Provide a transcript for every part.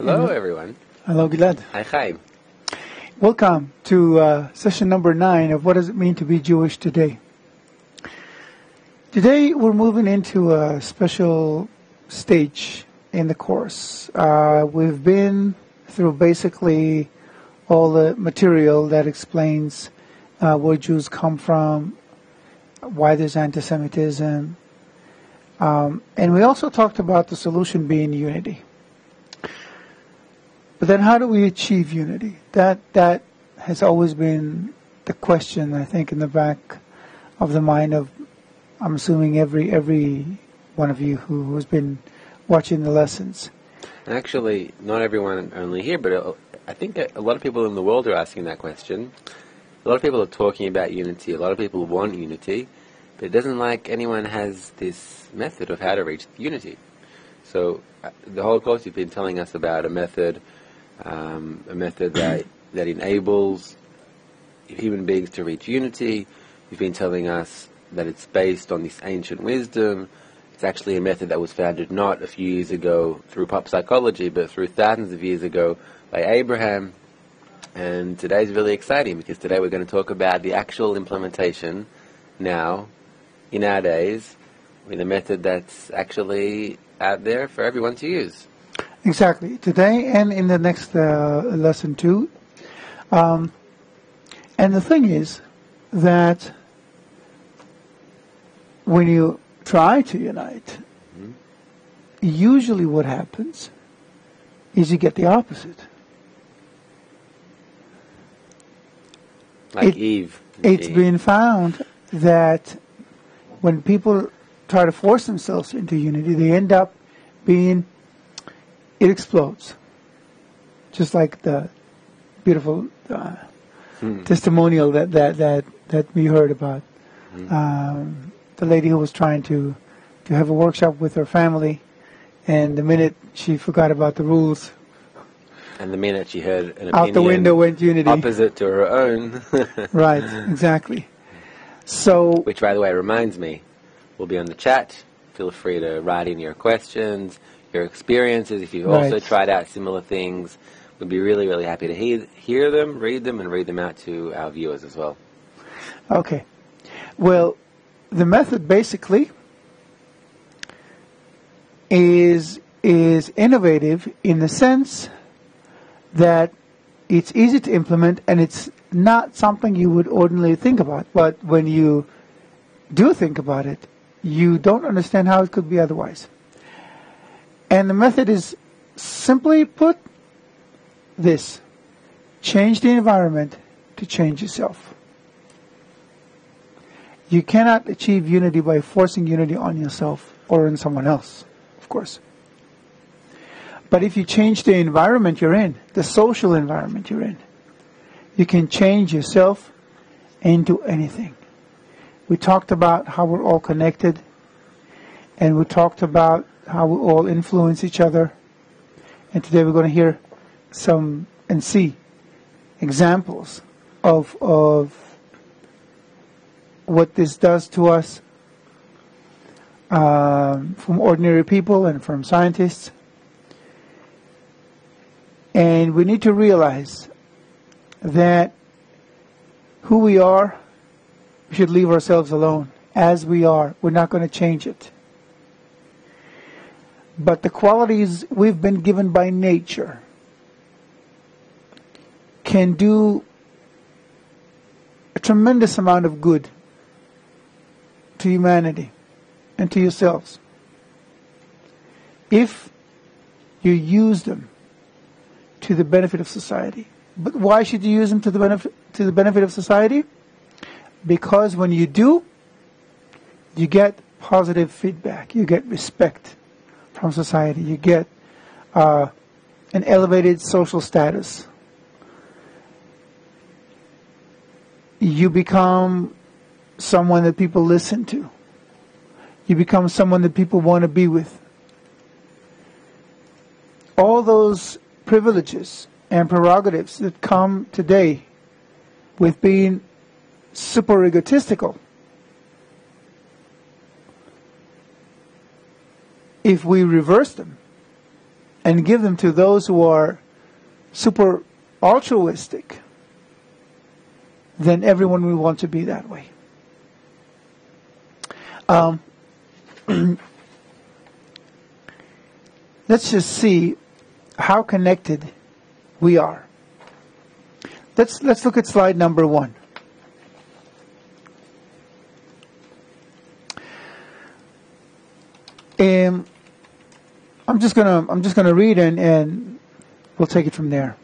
Hello, everyone. Hello, Gilad. Hi, Chaim. Welcome to session number 9 of What Does It Mean to Be Jewish Today. Today, we're moving into a special stage in the course. We've been through basically all the material that explains where Jews come from, why there's anti-Semitism, and we also talked about the solution being unity. But then how do we achieve unity? That has always been the question, I think, in the back of the mind of, I'm assuming, every one of you who has been watching the lessons. Actually, not everyone only here, but I think a lot of people in the world are asking that question. A lot of people are talking about unity. A lot of people want unity, but it doesn't like anyone has this method of how to reach unity. So the whole course you've been telling us about a method that enables human beings to reach unity. You've been telling us that it's based on this ancient wisdom. It's actually a method that was founded not a few years ago through pop psychology, but through thousands of years ago by Abraham. And today's really exciting because today we're going to talk about the actual implementation now, in our days, with a method that's actually out there for everyone to use. Exactly. Today and in the next lesson too. And the thing is that when you try to unite, usually what happens is you get the opposite. Like Eve. It's been found that when people try to force themselves into unity, they end up being, it explodes. Just like the beautiful testimonial that we heard about. The lady who was trying to have a workshop with her family, and the minute she forgot about the rules, and the minute she heard an opinion out the window went unity, opposite to her own. Right, exactly. So, which, by the way, reminds me, we'll be on the chat. Feel free to write in your questions, your experiences. If you've also tried out similar things, we'd be really, really happy to hear them, read them, and read them out to our viewers as well. Okay. Well, the method basically is innovative in the sense that it's easy to implement and it's not something you would ordinarily think about. But when you do think about it, you don't understand how it could be otherwise. And the method is simply put this: change the environment to change yourself. You cannot achieve unity by forcing unity on yourself or on someone else, of course. But if you change the environment you're in, the social environment you're in, you can change yourself into anything. We talked about how we're all connected, and we talked about how we all influence each other. And today we're going to hear some and see examples of what this does to us from ordinary people and from scientists. And we need to realize that who we are, we should leave ourselves alone as we are. We're not going to change it. But the qualities we've been given by nature can do a tremendous amount of good to humanity and to yourselves if you use them to the benefit of society. But why should you use them to the benefit of society? Because when you do, you get positive feedback, you get respect from society, you get an elevated social status. You become someone that people listen to. You become someone that people want to be with. All those privileges and prerogatives that come today with being super egotistical, if we reverse them and give them to those who are super altruistic, then everyone will want to be that way. Let's just see how connected we are. Let's look at slide number 1. I'm just gonna read and we'll take it from there.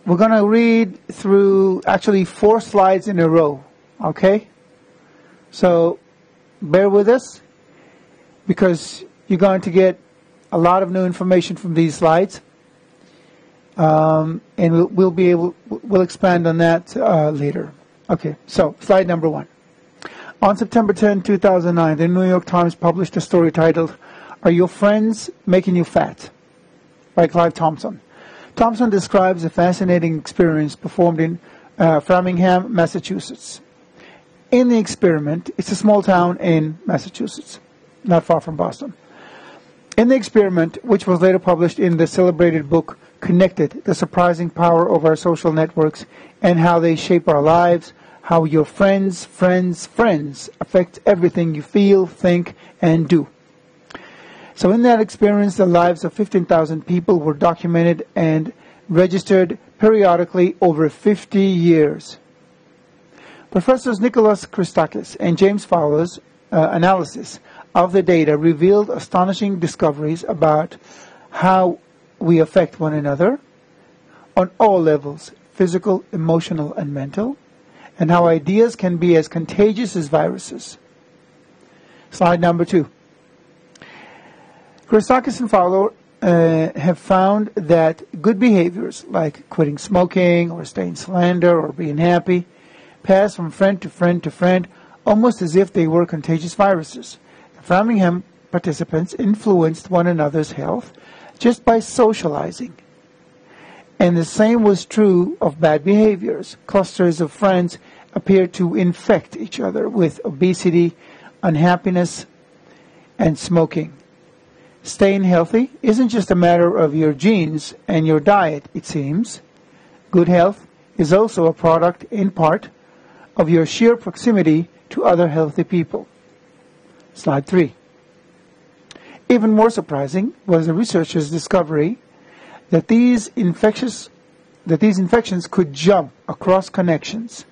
We're gonna read through actually 4 slides in a row. Okay? So bear with us, because you're going to get a lot of new information from these slides, and we'll expand on that later. Okay, so slide number 1. On September 10, 2009, the New York Times published a story titled, "Are Your Friends Making You Fat?" by Clive Thompson. Thompson describes a fascinating experience performed in Framingham, Massachusetts. In the experiment, it's a small town in Massachusetts, not far from Boston. In the experiment, which was later published in the celebrated book Connected, The Surprising Power of Our Social Networks and How They Shape Our Lives, how your friends affect everything you feel, think, and do. So in that experience, the lives of 15,000 people were documented and registered periodically over 50 years. Professors Nicholas Christakis and James Fowler's analysis of the data revealed astonishing discoveries about how we affect one another on all levels, physical, emotional, and mental, and how ideas can be as contagious as viruses. Slide number 2. Christakis and Fowler have found that good behaviors like quitting smoking or staying slender or being happy pass from friend to friend to friend almost as if they were contagious viruses. The Framingham participants influenced one another's health just by socializing. And the same was true of bad behaviors. Clusters of friends appeared to infect each other with obesity, unhappiness, and smoking. Staying healthy isn't just a matter of your genes and your diet, it seems. Good health is also a product, in part, of your sheer proximity to other healthy people. Slide 3. Even more surprising was the researchers' discovery that these infections could jump across connections,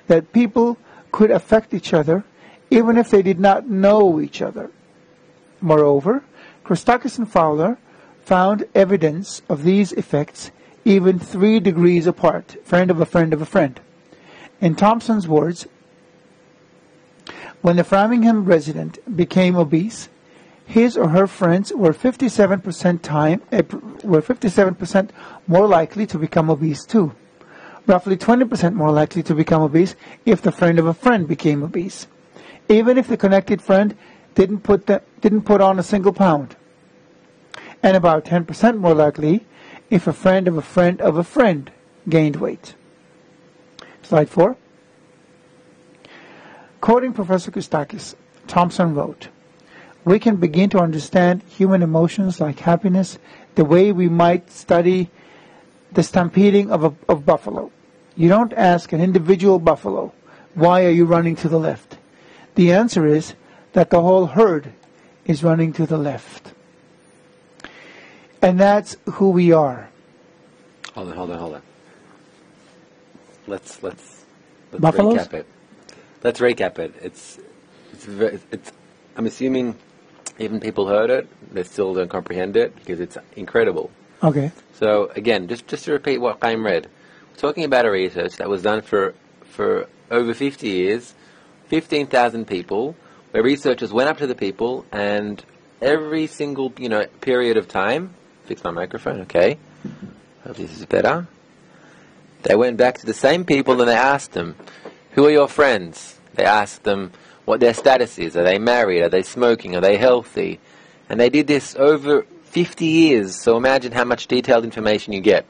that people could affect each other even if they did not know each other. Moreover, Christakis and Fowler found evidence of these effects even 3 degrees apart, friend of a friend of a friend. In Thompson's words, when the Framingham resident became obese, his or her friends were 57% more likely to become obese too. Roughly 20% more likely to become obese if the friend of a friend became obese, even if the connected friend didn't put on a single pound. And about 10% more likely if a friend of a friend of a friend gained weight. Slide 4. Quoting Professor Christakis, Thompson wrote, "We can begin to understand human emotions like happiness the way we might study the stampeding of buffalo. You don't ask an individual buffalo, why are you running to the left? The answer is that the whole herd is running to the left." And that's who we are. Hold on. Let's Buffaloes? recap it. Let's recap it. It's. I'm assuming even people heard it, they still don't comprehend it because it's incredible. Okay. So again, just to repeat what Chaim read, we're talking about a research that was done for over 50 years, 15,000 people, where researchers went up to the people and every single period of time. Fix my microphone, okay? Hope this is better. They went back to the same people and they asked them, "Who are your friends?" They asked them what their status is. Are they married? Are they smoking? Are they healthy? And they did this over 50 years, so imagine how much detailed information you get.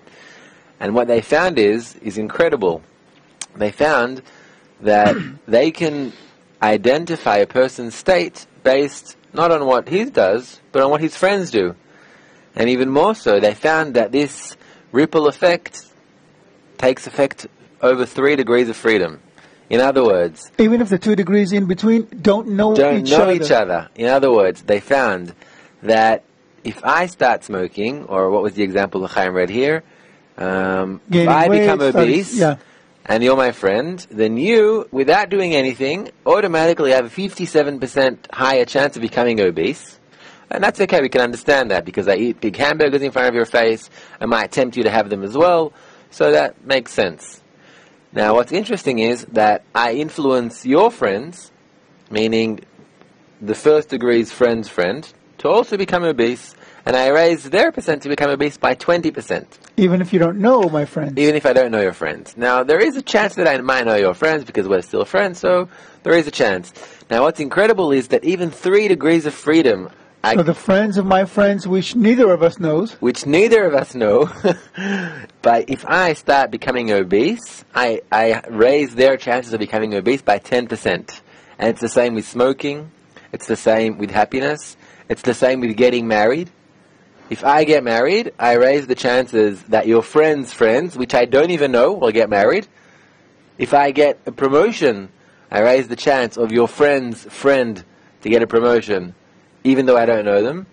And what they found is incredible. They found that they can identify a person's state based not on what he does, but on what his friends do. And even more so, they found that this ripple effect takes effect over 3 degrees of freedom. In other words, even if the 2 degrees in between don't know each other. In other words, they found that if I start smoking, or what was the example that Chaim read here, if I become obese, and you're my friend, then you, without doing anything, automatically have a 57% higher chance of becoming obese. And that's okay, we can understand that, because I eat big hamburgers in front of your face, I might tempt you to have them as well, so that makes sense. Now, what's interesting is that I influence your friends, meaning the first degree's friend's friend, to also become obese, and I raise their percent to become obese by 20%. Even if you don't know my friends. Even if I don't know your friends. Now, there is a chance that I might know your friends because we're still friends, so there is a chance. Now, what's incredible is that even 3 degrees of freedom... So the friends of my friends, which neither of us knows. Which neither of us know. But if I start becoming obese, I raise their chances of becoming obese by 10%. And it's the same with smoking. It's the same with happiness. It's the same with getting married. If I get married, I raise the chances that your friends' friends, which I don't even know, will get married. If I get a promotion, I raise the chance of your friend's friend to get a promotion, even though I don't know them.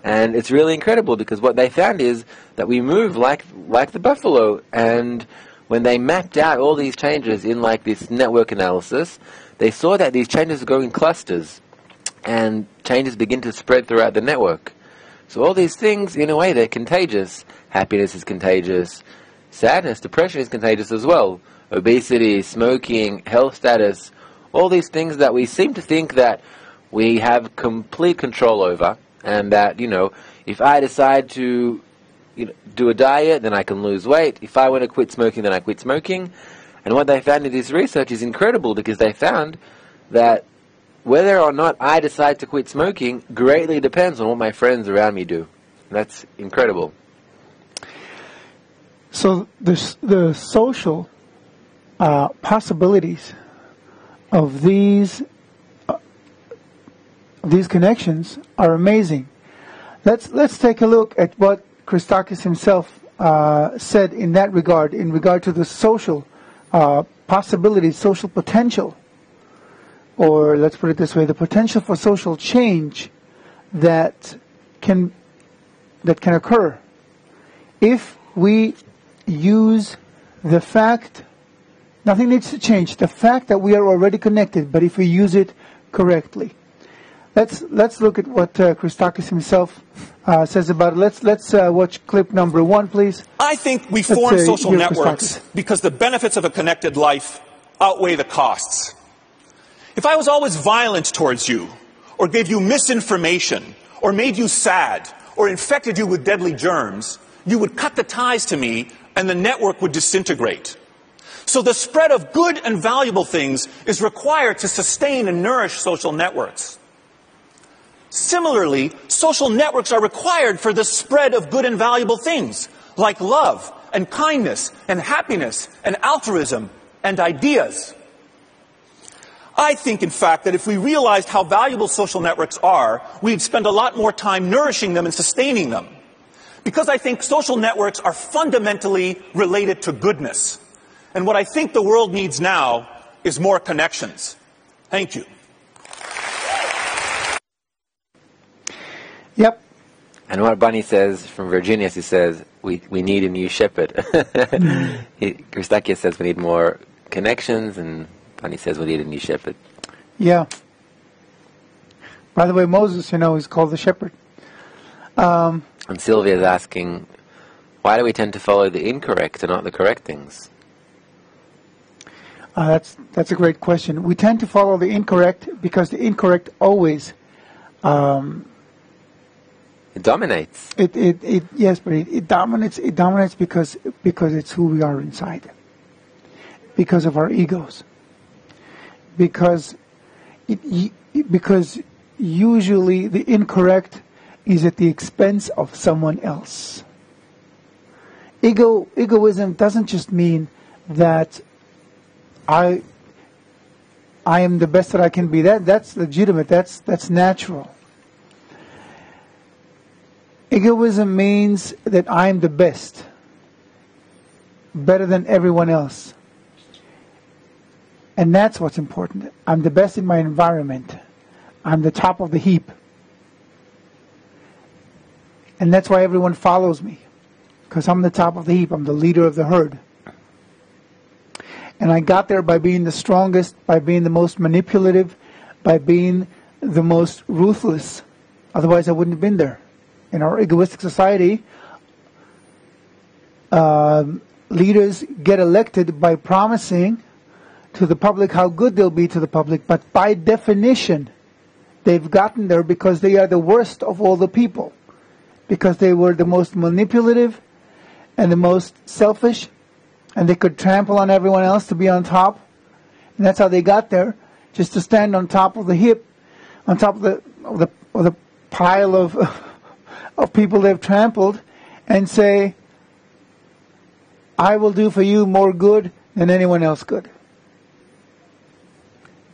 And it's really incredible, because what they found is that we move like the buffalo. And when they mapped out all these changes in like this network analysis, they saw that these changes go in clusters, and changes begin to spread throughout the network. So all these things, in a way, they're contagious. Happiness is contagious. Sadness, depression is contagious as well. Obesity, smoking, health status, all these things that we seem to think that we have complete control over, and that, if I decide to do a diet, then I can lose weight. If I want to quit smoking, then I quit smoking. And what they found in this research is incredible, because they found that whether or not I decide to quit smoking greatly depends on what my friends around me do. And that's incredible. So the social possibilities of these connections are amazing. Let's take a look at what Christakis himself said in that regard, in regard to the social possibilities, social potential, or let's put it this way, the potential for social change that can occur if we use the fact, nothing needs to change, the fact that we are already connected, but if we use it correctly. Let's look at what Christakis himself says about it. Let's watch clip number 1, please. I think we form social networks because the benefits of a connected life outweigh the costs. If I was always violent towards you, or gave you misinformation, or made you sad, or infected you with deadly germs, you would cut the ties to me and the network would disintegrate. So the spread of good and valuable things is required to sustain and nourish social networks. Similarly, social networks are required for the spread of good and valuable things, like love and kindness and happiness and altruism and ideas. I think, in fact, that if we realized how valuable social networks are, we'd spend a lot more time nourishing them and sustaining them. Because I think social networks are fundamentally related to goodness. And what I think the world needs now is more connections. Thank you. Yep. And what Bunny says from Virginia, he says, we need a new shepherd. Christakis says we need more connections, and Bunny says we need a new shepherd. Yeah. By the way, Moses, is called the shepherd. And Sylvia is asking, why do we tend to follow the incorrect and not the correct things? That's a great question. We tend to follow the incorrect because the incorrect always it dominates. Yes, but it dominates. It dominates because it's who we are inside. Because of our egos. Because usually the incorrect is at the expense of someone else. Egoism doesn't just mean that I am the best that I can be. That's legitimate. That's natural. Egoism means that I'm the best, better than everyone else. And that's what's important. I'm the best in my environment. I'm the top of the heap. And that's why everyone follows me. Because I'm the top of the heap. I'm the leader of the herd. And I got there by being the strongest, by being the most manipulative, by being the most ruthless. Otherwise I wouldn't have been there. In our egoistic society, leaders get elected by promising to the public how good they'll be to the public, but by definition, they've gotten there because they are the worst of all the people, because they were the most manipulative and the most selfish, and they could trample on everyone else to be on top, and that's how they got there, just to stand on top of the hip, on top of the pile of people they've trampled, and say, I will do for you more good than anyone else could.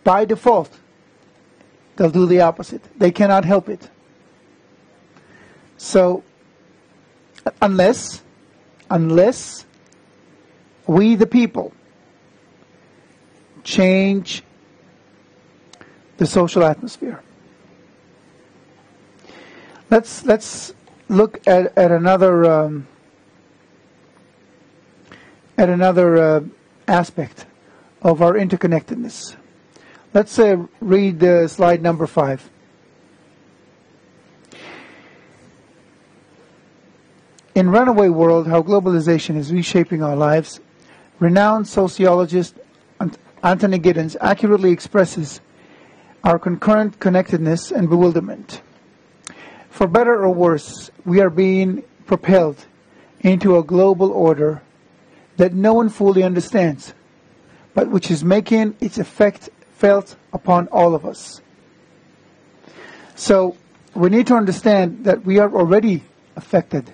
By default, they'll do the opposite. They cannot help it. So, unless we the people change the social atmosphere. Let's look at another aspect of our interconnectedness. Let's read slide number 5. In Runaway World, How Globalization is Reshaping Our Lives, renowned sociologist Anthony Giddens accurately expresses our concurrent connectedness and bewilderment. For better or worse, we are being propelled into a global order that no one fully understands, but which is making its effect felt upon all of us. So we need to understand that we are already affected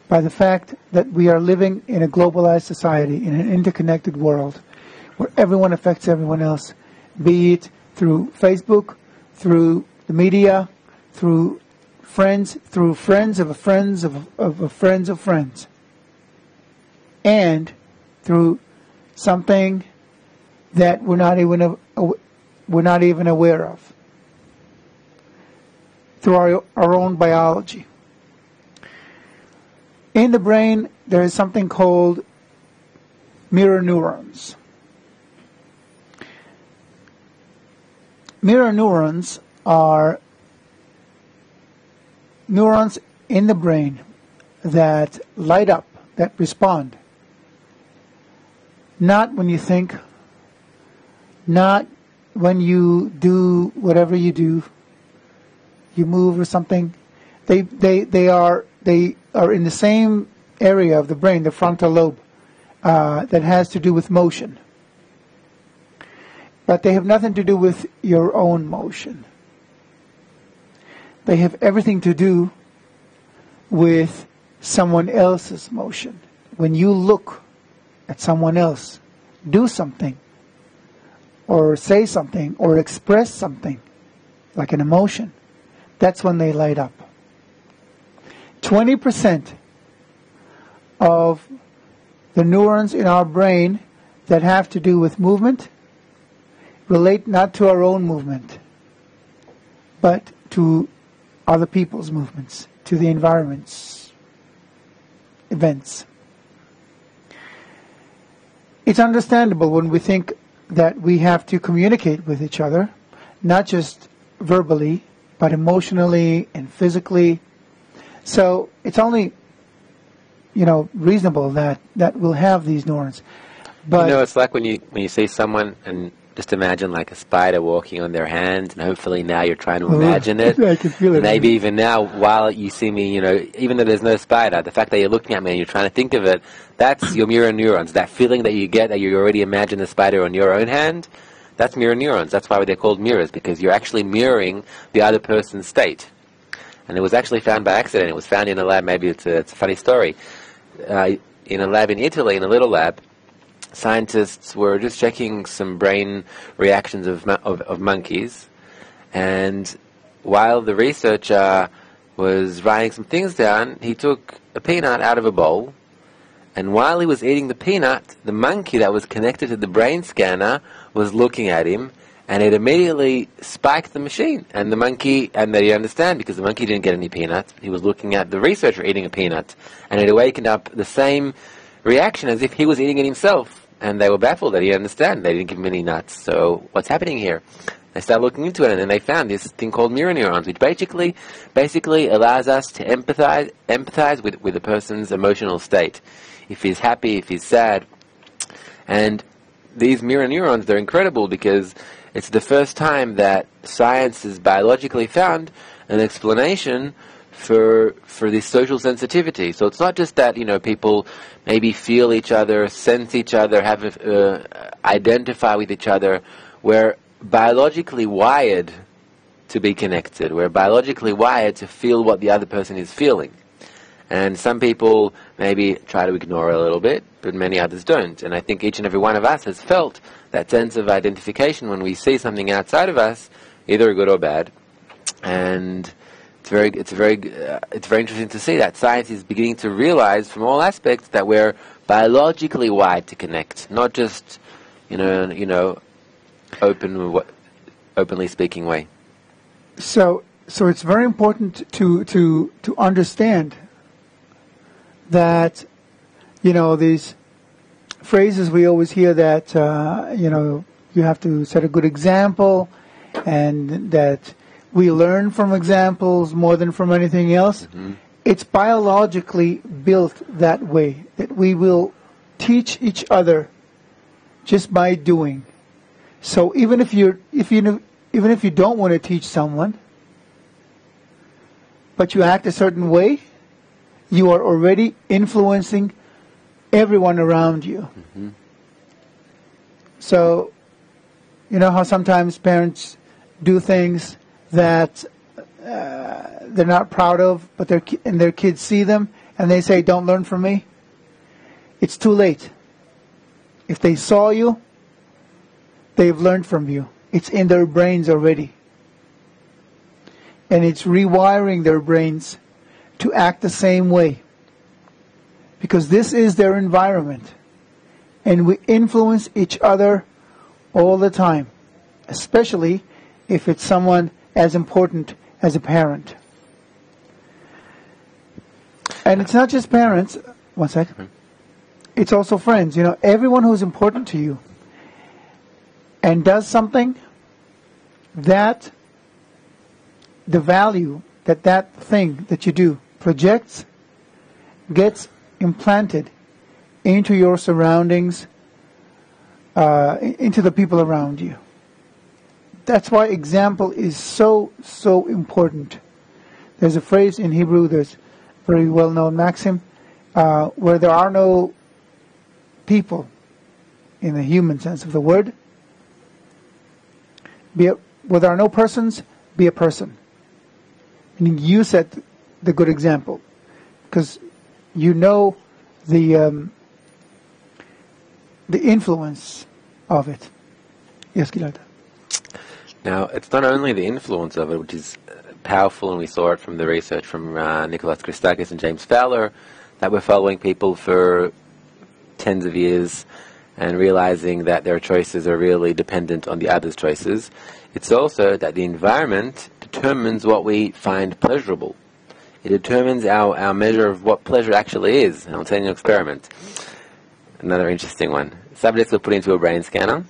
by the fact that we are living in a globalized society, in an interconnected world, where everyone affects everyone else, be it through Facebook, through the media, through friends of friends of friends of friends, and through something that we're not even aware of, through our own biology. In the brain, there is something called mirror neurons. Mirror neurons are neurons in the brain that light up, that respond. Not when you think, not when you do whatever you do, you move or something. They are in the same area of the brain, the frontal lobe, that has to do with motion. But they have nothing to do with your own motion. They have everything to do with someone else's motion. When you look at someone else do something, or say something, or express something, like an emotion, that's when they light up. 20% of the neurons in our brain that have to do with movement relate not to our own movement, but to other people's movements, to the environment's events. It's understandable when we think that we have to communicate with each other, not just verbally, but emotionally and physically. So it's only, reasonable that we'll have these neurons. But it's like when you see someone and just imagine like a spider walking on their hand, and hopefully now you're trying to imagine it. I can feel it. Maybe even now, while you see me, even though there's no spider, the fact that you're looking at me and you're trying to think of it, that's your mirror neurons. That feeling that you get that you already imagine the spider on your own hand, that's mirror neurons. That's why they're called mirrors, because you're actually mirroring the other person's state. And it was actually found by accident. It was found in a lab. Maybe it's a funny story. In a lab in Italy, in a little lab, scientists were just checking some brain reactions of monkeys, and while the researcher was writing some things down. He took a peanut out of a bowl, and while he was eating the peanut, the monkey that was connected to the brain scanner was looking at him, and it immediately spiked the machine. And the monkey, and they understand, because the monkey didn't get any peanuts, he was looking at the researcher eating a peanut, and it awakened up the same reaction as if he was eating it himself. And they were baffled. They didn't understand. They didn't give him any nuts. So what's happening here? They started looking into it, and then they found this thing called mirror neurons, which basically allows us to empathize with a person's emotional state. If he's happy, if he's sad. And these mirror neurons, they're incredible because it's the first time that science has biologically found an explanation for this social sensitivity. So it's not just that, people maybe feel each other, sense each other, identify with each other. We're biologically wired to be connected. We're biologically wired to feel what the other person is feeling. And some people maybe try to ignore it a little bit, but many others don't. And I think each and every one of us has felt that sense of identification when we see something outside of us, either good or bad. And it's very interesting to see that science is beginning to realize from all aspects that we're biologically wired to connect, not just openly speaking way. So it's very important to understand that, these phrases we always hear that, you have to set a good example, and that we learn from examples more than from anything else. Mm-hmm. It's biologically built that way, that we will teach each other just by doing. So even if you don't want to teach someone, but you act a certain way, you are already influencing everyone around you. Mm-hmm. So, how sometimes parents do things that they're not proud of, but their kids see them and they say, "Don't learn from me." It's too late. If they saw you, they've learned from you. It's in their brains already. And it's rewiring their brains to act the same way. Because this is their environment. And we influence each other all the time. Especially if it's someone as important as a parent. And it's not just parents. One second. It's also friends. Everyone who's important to you and does something, that the value that thing that you do projects gets implanted into your surroundings, into the people around you. That's why example is so important. There's a phrase in Hebrew, there's a very well-known maxim, where there are no people in the human sense of the word. Where there are no persons, be a person. Meaning you set the good example, because you know the influence of it. Yes, Gilad. Now, it's not only the influence of it, which is powerful, and we saw it from the research from Nicholas Christakis and James Fowler, that we're following people for tens of years and realizing that their choices are really dependent on the other's choices. It's also that the environment determines what we find pleasurable. It determines our measure of what pleasure actually is. And I'll tell you an experiment. Another interesting one. Subjects were put into a brain scanner,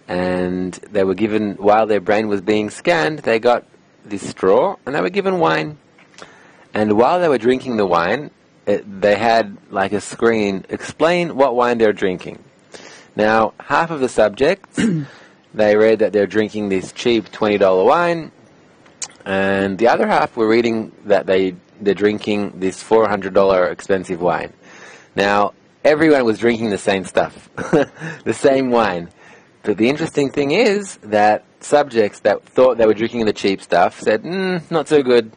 and they were given, while their brain was being scanned, they got this straw, and they were given wine. And while they were drinking the wine, they had like a screen explain what wine they're drinking. Now, half of the subjects, they read that they're drinking this cheap $20 wine, and the other half were reading that they're drinking this $400 expensive wine. Now, everyone was drinking the same stuff, the same wine. But the interesting thing is that subjects that thought they were drinking the cheap stuff said, not so good.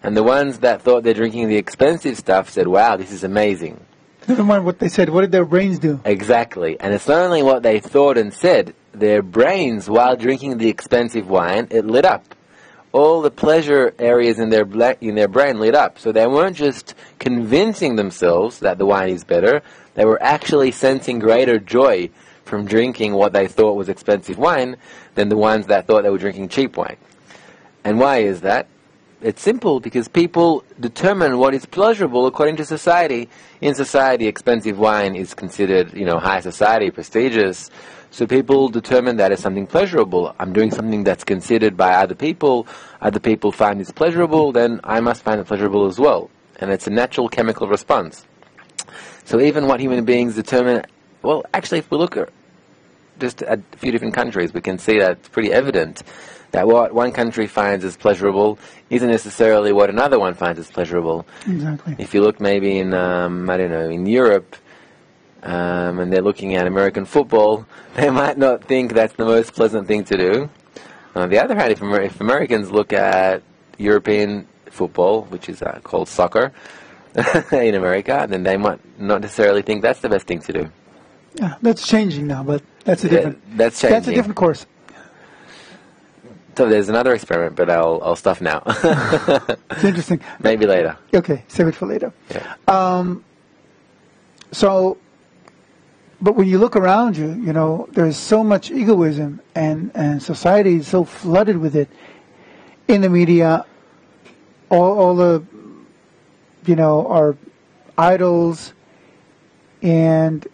And the ones that thought they're drinking the expensive stuff said, wow, this is amazing. Never mind what they said. What did their brains do? Exactly. And it's not only what they thought and said. Their brains, while drinking the expensive wine, it lit up. all the pleasure areas in their brain lit up. So they weren't just convincing themselves that the wine is better, they were actually sensing greater joy from drinking what they thought was expensive wine than the ones that thought they were drinking cheap wine. And why is that? It's simple, because people determine what is pleasurable according to society. In society, expensive wine is considered, high society, prestigious. So people determine that as something pleasurable. I'm doing something that's considered by other people. Other people find this pleasurable, then I must find it pleasurable as well. And it's a natural chemical response. So even what human beings determine, well, actually, if we look at just a few different countries, we can see that it's pretty evident that what one country finds as pleasurable isn't necessarily what another one finds as pleasurable. Exactly. If you look maybe in, in Europe, and they're looking at American football, they might not think that's the most pleasant thing to do. On the other hand, if Americans look at European football, which is called soccer in America, then they might not necessarily think that's the best thing to do. Yeah, that's changing now, but that's a different. That's changing. That's a different course. So there's another experiment, but I'll stop now. It's interesting. Maybe later. Okay, save it for later. Yeah. But when you look around you, there's so much egoism, and society is so flooded with it. In the media, all the, our idols, and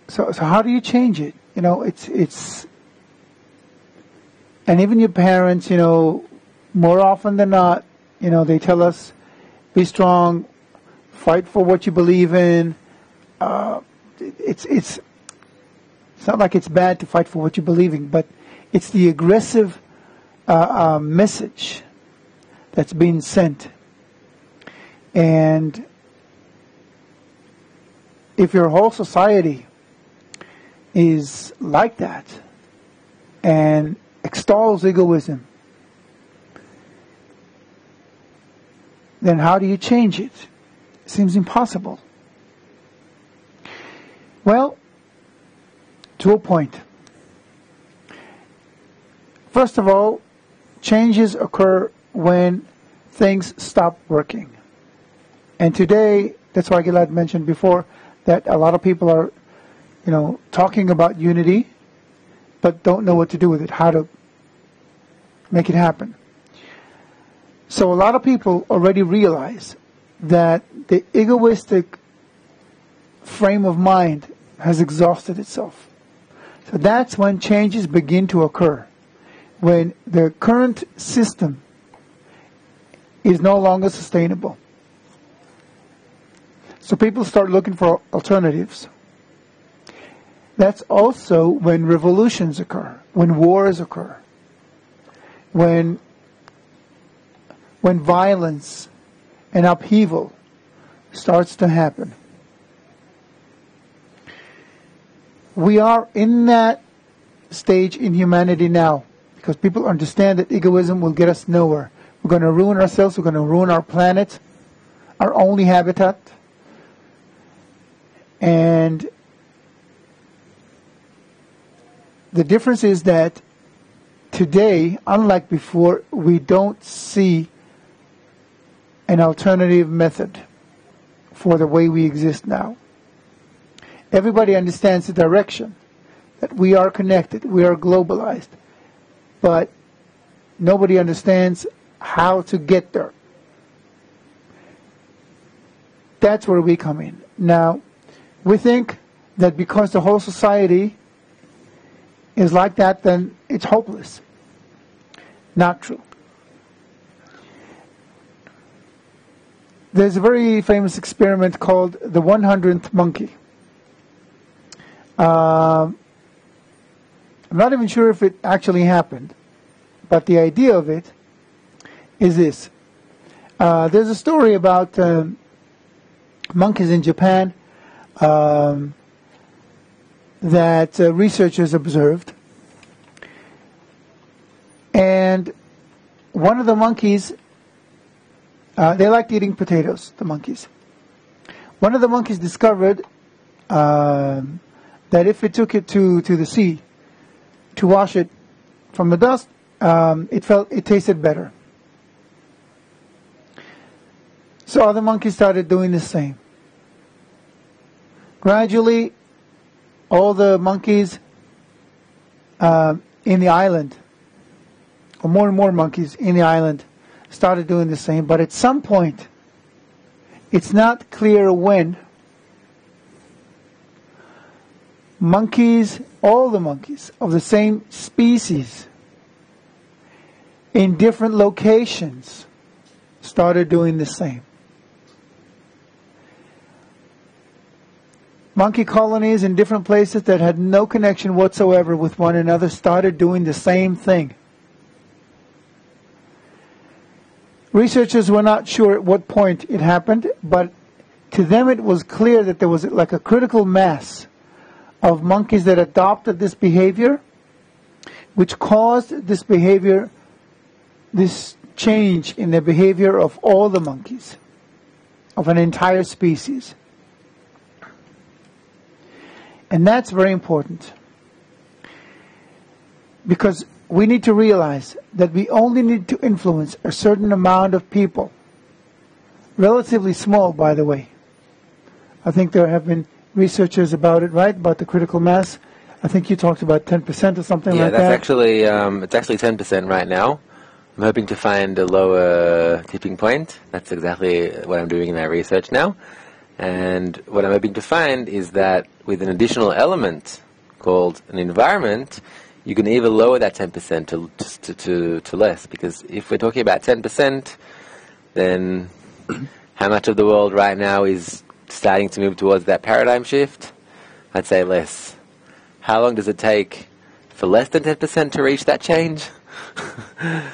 so how do you change it? It's and even your parents, more often than not, they tell us, be strong, fight for what you believe in. It's not like it's bad to fight for what you believe in, but it's the aggressive message that's being sent. And if your whole society is like that and extols egoism, then how do you change it? It seems impossible. Well, to a point. First of all, changes occur when things stop working. And today, that's why Gilad mentioned before, that a lot of people are, talking about unity, but don't know what to do with it, how to make it happen. So a lot of people already realize that the egoistic frame of mind has exhausted itself. So that's when changes begin to occur. When the current system is no longer sustainable. So people start looking for alternatives. That's also when revolutions occur, when wars occur, when violence and upheaval starts to happen. We are in that stage in humanity now, because people understand that egoism will get us nowhere. We're going to ruin ourselves, we're going to ruin our planet, our only habitat. And the difference is that today, unlike before, we don't see an alternative method for the way we exist now. Everybody understands the direction, that we are connected, we are globalized, but nobody understands how to get there. That's where we come in. Now, we think that because the whole society is like that, then it's hopeless. Not true. There's a very famous experiment called the 100th monkey. I'm not even sure if it actually happened, but the idea of it is this. There's a story about monkeys in Japan that researchers observed. And one of the monkeys, they liked eating potatoes, the monkeys. One of the monkeys discovered that if it took it to the sea to wash it from the dust, it tasted better. So other monkeys started doing the same. Gradually, all the monkeys in the island, or more and more monkeys in the island, started doing the same. But at some point, it's not clear when, monkeys, all the monkeys of the same species in different locations started doing the same. Monkey colonies in different places that had no connection whatsoever with one another started doing the same thing. Researchers were not sure at what point it happened, but to them it was clear that there was like a critical mass of monkeys that adopted this behavior, which caused this behavior, this change in the behavior of all the monkeys, of an entire species. And that's very important, because we need to realize that we only need to influence a certain amount of people, relatively small, by the way. I think there have been researchers about it, right? About the critical mass. I think you talked about 10% or something like that. Yeah, it's actually 10% right now. I'm hoping to find a lower tipping point. That's exactly what I'm doing in my research now. And what I'm hoping to find is that with an additional element called an environment, you can even lower that 10% to less. Because if we're talking about 10%, then how much of the world right now is starting to move towards that paradigm shift? I'd say less. How long does it take for less than 10% to reach that change?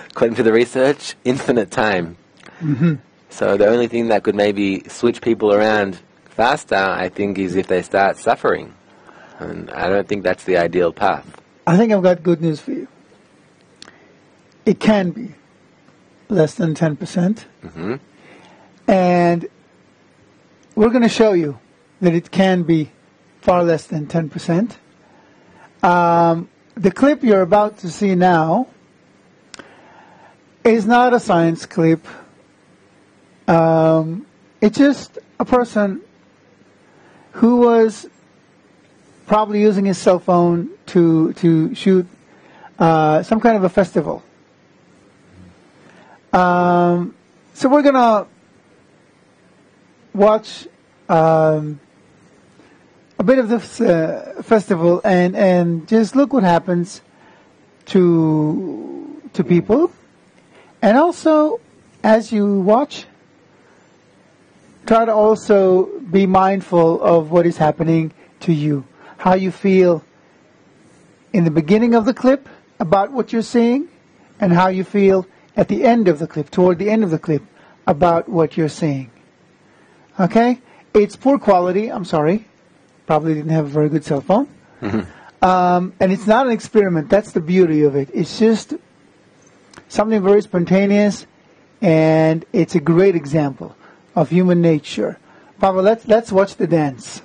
According to the research, infinite time. Mm-hmm. So the only thing that could maybe switch people around faster, I think, is if they start suffering. And I don't think that's the ideal path. I think I've got good news for you. It can be less than 10%. Mm-hmm. And we're going to show you that it can be far less than 10%. The clip you're about to see now is not a science clip. It's just a person who was probably using his cell phone to shoot some kind of a festival. So we're going to watch a bit of this festival and just look what happens to people. And also, as you watch, try to also be mindful of what is happening to you. How you feel in the beginning of the clip about what you're seeing, and how you feel at the end of the clip, toward the end of the clip, about what you're seeing. Okay? It's poor quality, I'm sorry. Probably didn't have a very good cell phone. Mm-hmm. And it's not an experiment. That's the beauty of it. It's just something very spontaneous, and it's a great example of human nature. Pablo, let's watch the dance.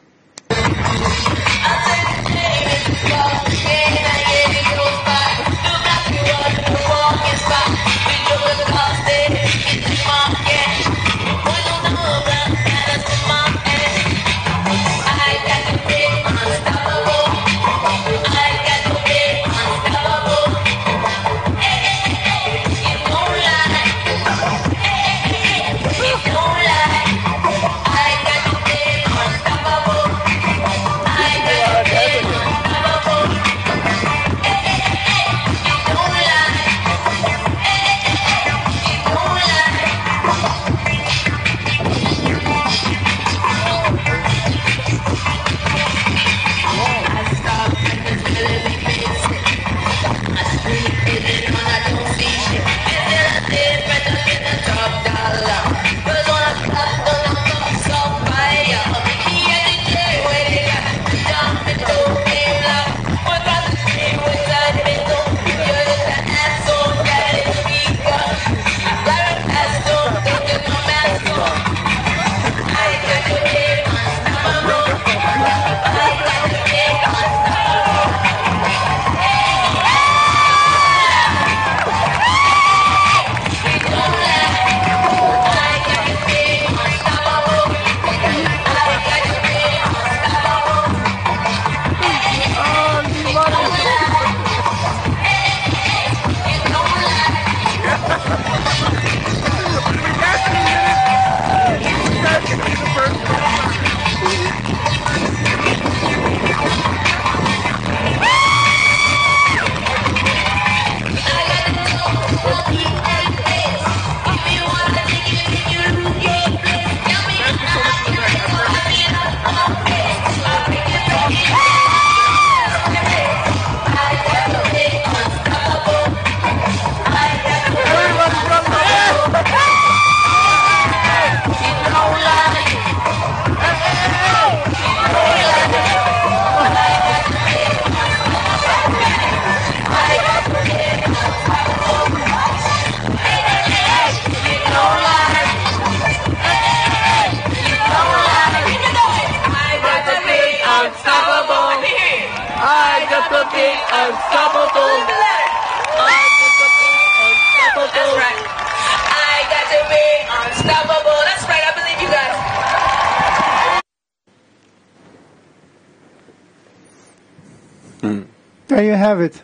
There you have it.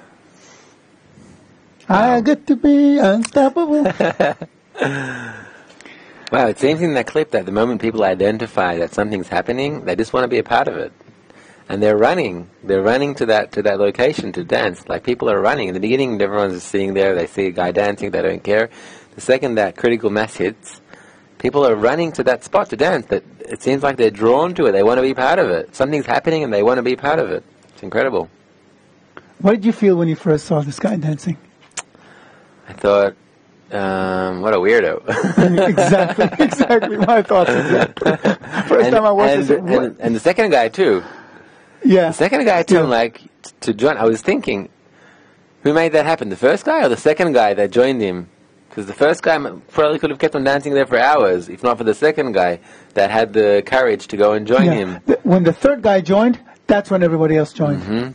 I got to be unstoppable. Wow, it seems in that clip that the moment people identify that something's happening, they just want to be a part of it. And they're running to that location to dance. Like, people are running. In the beginning, everyone's just sitting there, they see a guy dancing, they don't care. The second that critical mass hits, people are running to that spot to dance. That it seems like they're drawn to it, they want to be part of it. Something's happening and they want to be part of it. It's incredible. What did you feel when you first saw this guy dancing? I thought, what a weirdo. exactly my thoughts. Exactly. First time I watched this. And the second guy too. Yeah. The second guy too, like, to join, I was thinking, who made that happen? The first guy or the second guy that joined him? Because the first guy probably could have kept on dancing there for hours, if not for the second guy that had the courage to go and join him. When the third guy joined, that's when everybody else joined. Mm-hmm.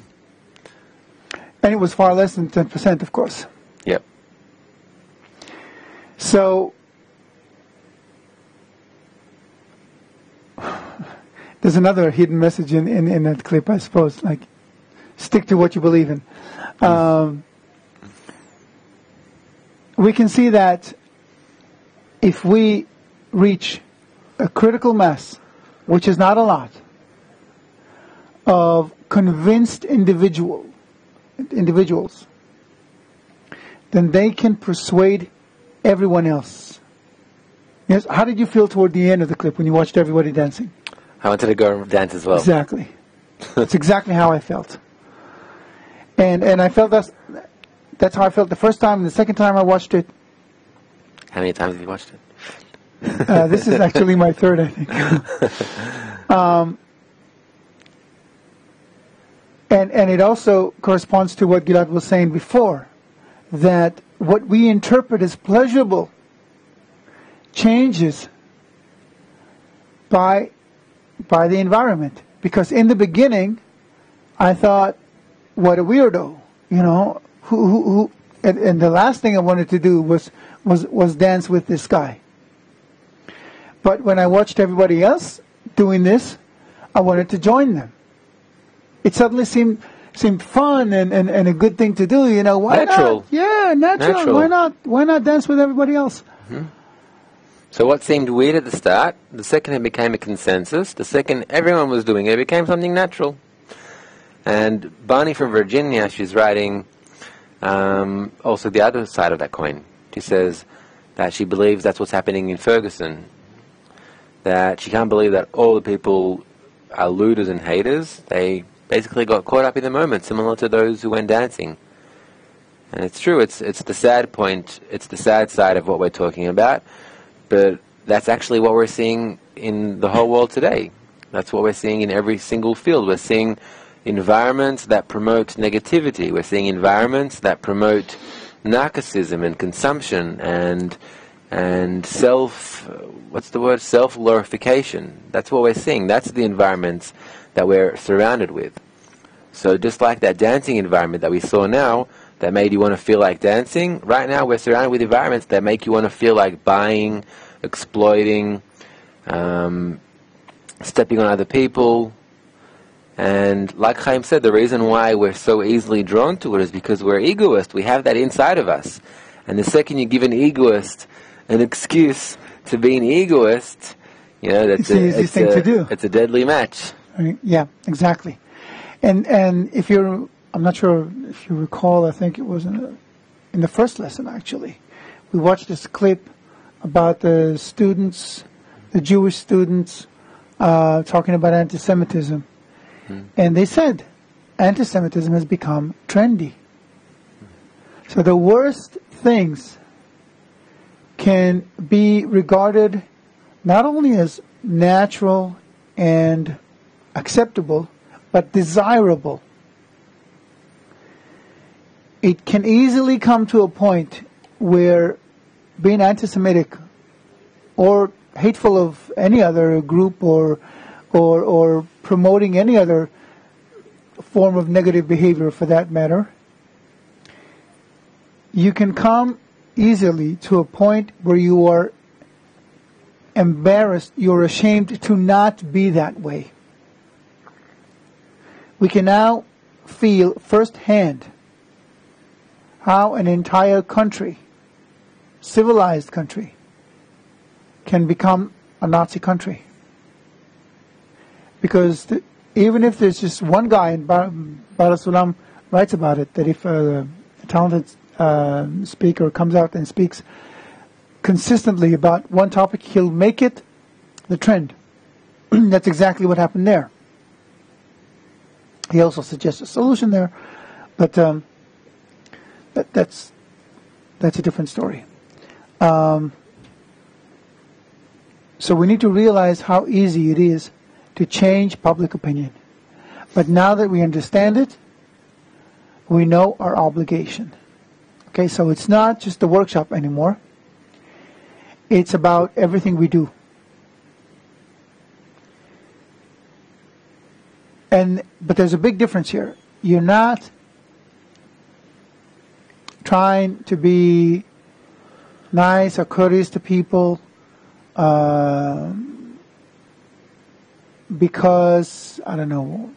And it was far less than 10%, of course. Yep. So, there's another hidden message in that clip, I suppose, like, stick to what you believe in. We can see that if we reach a critical mass, which is not a lot, of convinced individuals, then they can persuade everyone else. Yes. How did you feel toward the end of the clip when you watched everybody dancing? I wanted to go and dance as well. Exactly. That's exactly how I felt. And I felt that's how I felt the first time, and the second time I watched it. How many times have you watched it? This is actually my third, I think. And it also corresponds to what Gilad was saying before, that what we interpret as pleasurable changes by the environment. Because in the beginning, I thought, what a weirdo, you know, and the last thing I wanted to do was dance with this guy. But when I watched everybody else doing this, I wanted to join them. It suddenly seemed fun and a good thing to do, you know. Why natural. Not? Yeah, natural. Why not dance with everybody else? Mm-hmm. So what seemed weird at the start, the second it became a consensus, the second everyone was doing it, it became something natural. And Barney from Virginia, she's writing also the other side of that coin. She says that she believes that's what's happening in Ferguson. That she can't believe that all the people are looters and haters. They basically got caught up in the moment, similar to those who went dancing. And it's true, it's the sad point, it's the sad side of what we're talking about, but that's actually what we're seeing in the whole world today. That's what we're seeing in every single field. We're seeing environments that promote negativity. We're seeing environments that promote narcissism and consumption and self-glorification. That's what we're seeing. That's the environments that we're surrounded with. So just like that dancing environment that we saw now, that made you want to feel like dancing, right now we're surrounded with environments that make you want to feel like buying, exploiting, stepping on other people. And like Chaim said, the reason why we're so easily drawn to it is because we're egoists. We have that inside of us. And the second you give an egoist an excuse to be an egoist, you know, that's it's the easiest thing to do. It's a deadly match. Right? Yeah, exactly. And if you're, I'm not sure if you recall, I think it was in the first lesson actually, we watched this clip about the students, the Jewish students, talking about anti-Semitism. And they said anti-Semitism has become trendy. So the worst things can be regarded not only as natural and acceptable, but desirable. It can easily come to a point where being anti-Semitic or hateful of any other group or promoting any other form of negative behavior for that matter, you can come easily to a point where you are embarrassed, you're ashamed to not be that way. We can now feel firsthand how an entire country, civilized country, can become a Nazi country. Because even if there's just one guy, and Barasulam writes about it, that if a talented speaker comes out and speaks consistently about one topic, he'll make it the trend. That's exactly what happened there. He also suggests a solution there, but that's a different story. So we need to realize how easy it is to change public opinion. But now that we understand it, we know our obligation. Okay, so it's not just the workshop anymore. It's about everything we do. But there's a big difference here. You're not trying to be nice or courteous to people because, I don't know,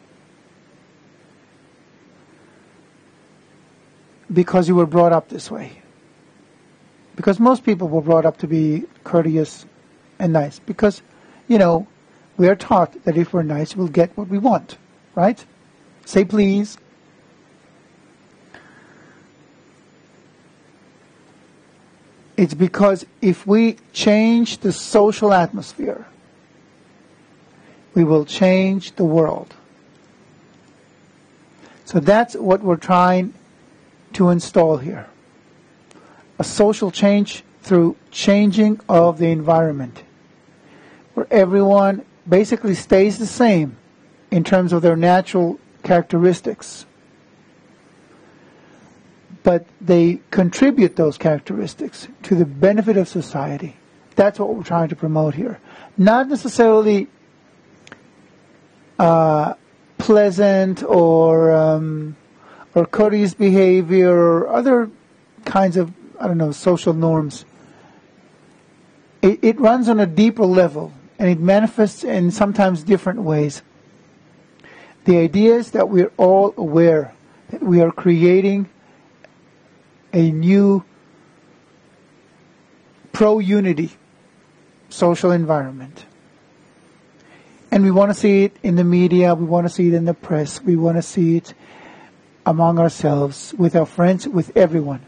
because you were brought up this way. Because most people were brought up to be courteous and nice. Because, we are taught that if we're nice, we'll get what we want. Right? Say please. It's because if we change the social atmosphere, we will change the world. So that's what we're trying to install here. A social change through changing of the environment, where everyone basically stays the same in terms of their natural characteristics, but they contribute those characteristics to the benefit of society. That's what we're trying to promote here. Not necessarily pleasant or courteous behavior or other kinds of, social norms. It runs on a deeper level, and it manifests in sometimes different ways. The idea is that we're all aware that we are creating a new pro-unity social environment. And we want to see it in the media, we want to see it in the press, we want to see it among ourselves, with our friends, with everyone.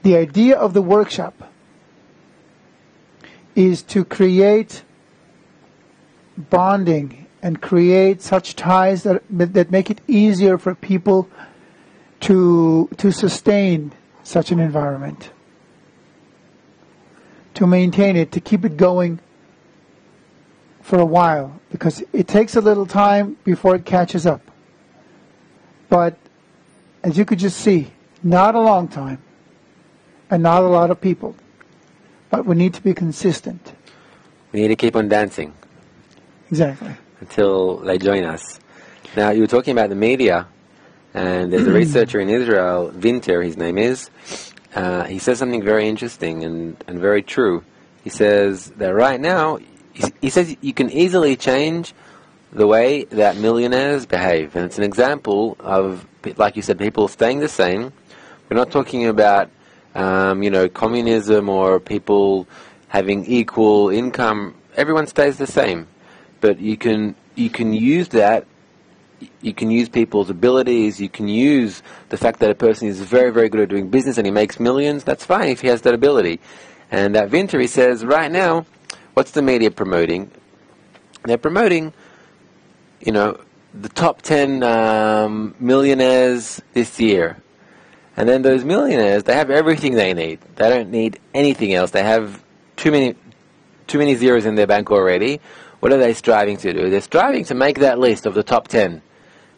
The idea of the workshop is to create bonding and create such ties that make it easier for people to sustain such an environment, to maintain it, to keep it going for a while, because it takes a little time before it catches up. But as you could just see, not a long time, and not a lot of people, but we need to be consistent. We need to keep on dancing. Exactly. Until they join us. Now, you were talking about the media, and there's a researcher in Israel, Winter, his name is. He says something very interesting and very true. He says that right now, he says you can easily change the way that millionaires behave. And it's an example of, like you said, people staying the same. We're not talking about, communism or people having equal income. Everyone stays the same. but you can use that. You can use people's abilities. You can use the fact that a person is very, very good at doing business and he makes millions. That's fine if he has that ability. And that Winter, he says, right now, what's the media promoting? They're promoting, the top 10 millionaires this year. And then those millionaires, they have everything they need. They don't need anything else. They have too many zeros in their bank already. What are they striving to do? They're striving to make that list of the top 10,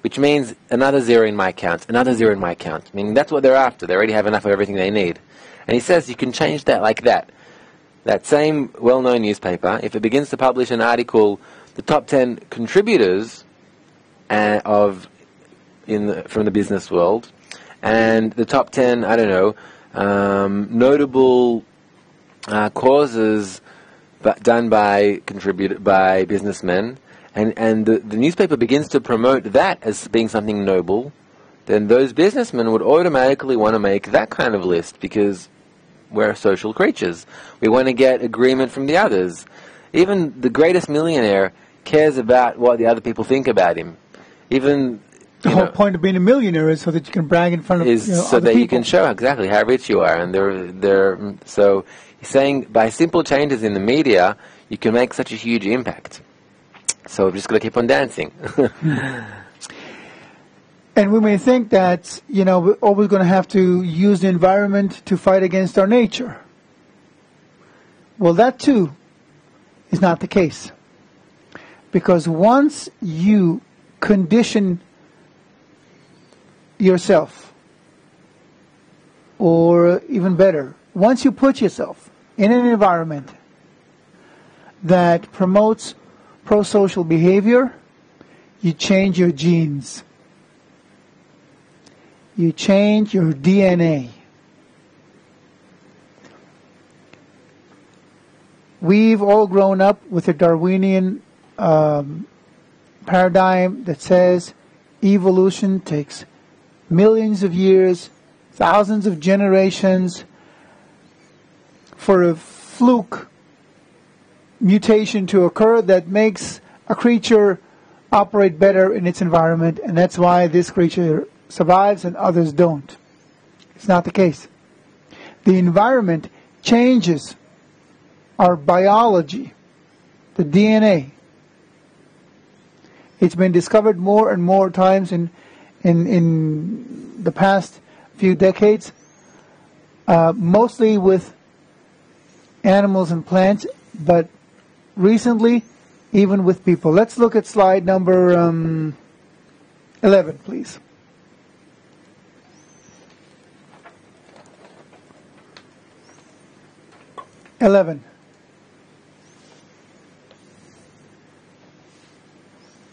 which means another zero in my account, another zero in my account. I mean, that's what they're after. They already have enough of everything they need. And he says you can change that like that. That same well-known newspaper, if it begins to publish an article, the top 10 contributors from the business world, and the top 10, notable causes done by businessmen, and the newspaper begins to promote that as being something noble, then those businessmen would automatically want to make that kind of list, because we're social creatures. We want to get agreement from the others. Even the greatest millionaire cares about what the other people think about him. Even the whole point of being a millionaire is so that you can brag in front of so that you can show exactly how rich you are. And so he's saying by simple changes in the media, you can make such a huge impact. So we've just got to keep on dancing. And we may think that, we're always going to have to use the environment to fight against our nature. Well, that too is not the case. Because once you condition yourself, or even better, once you put yourself in an environment that promotes pro-social behavior, you change your genes. You change your DNA. We've all grown up with a Darwinian paradigm that says evolution takes millions of years, thousands of generations for a fluke mutation to occur that makes a creature operate better in its environment, and that's why this creature survives and others don't. It's not the case. The environment changes our biology, the DNA. It's been discovered more and more times in the past few decades, mostly with animals and plants, but recently even with people. Let's look at slide number 11, please.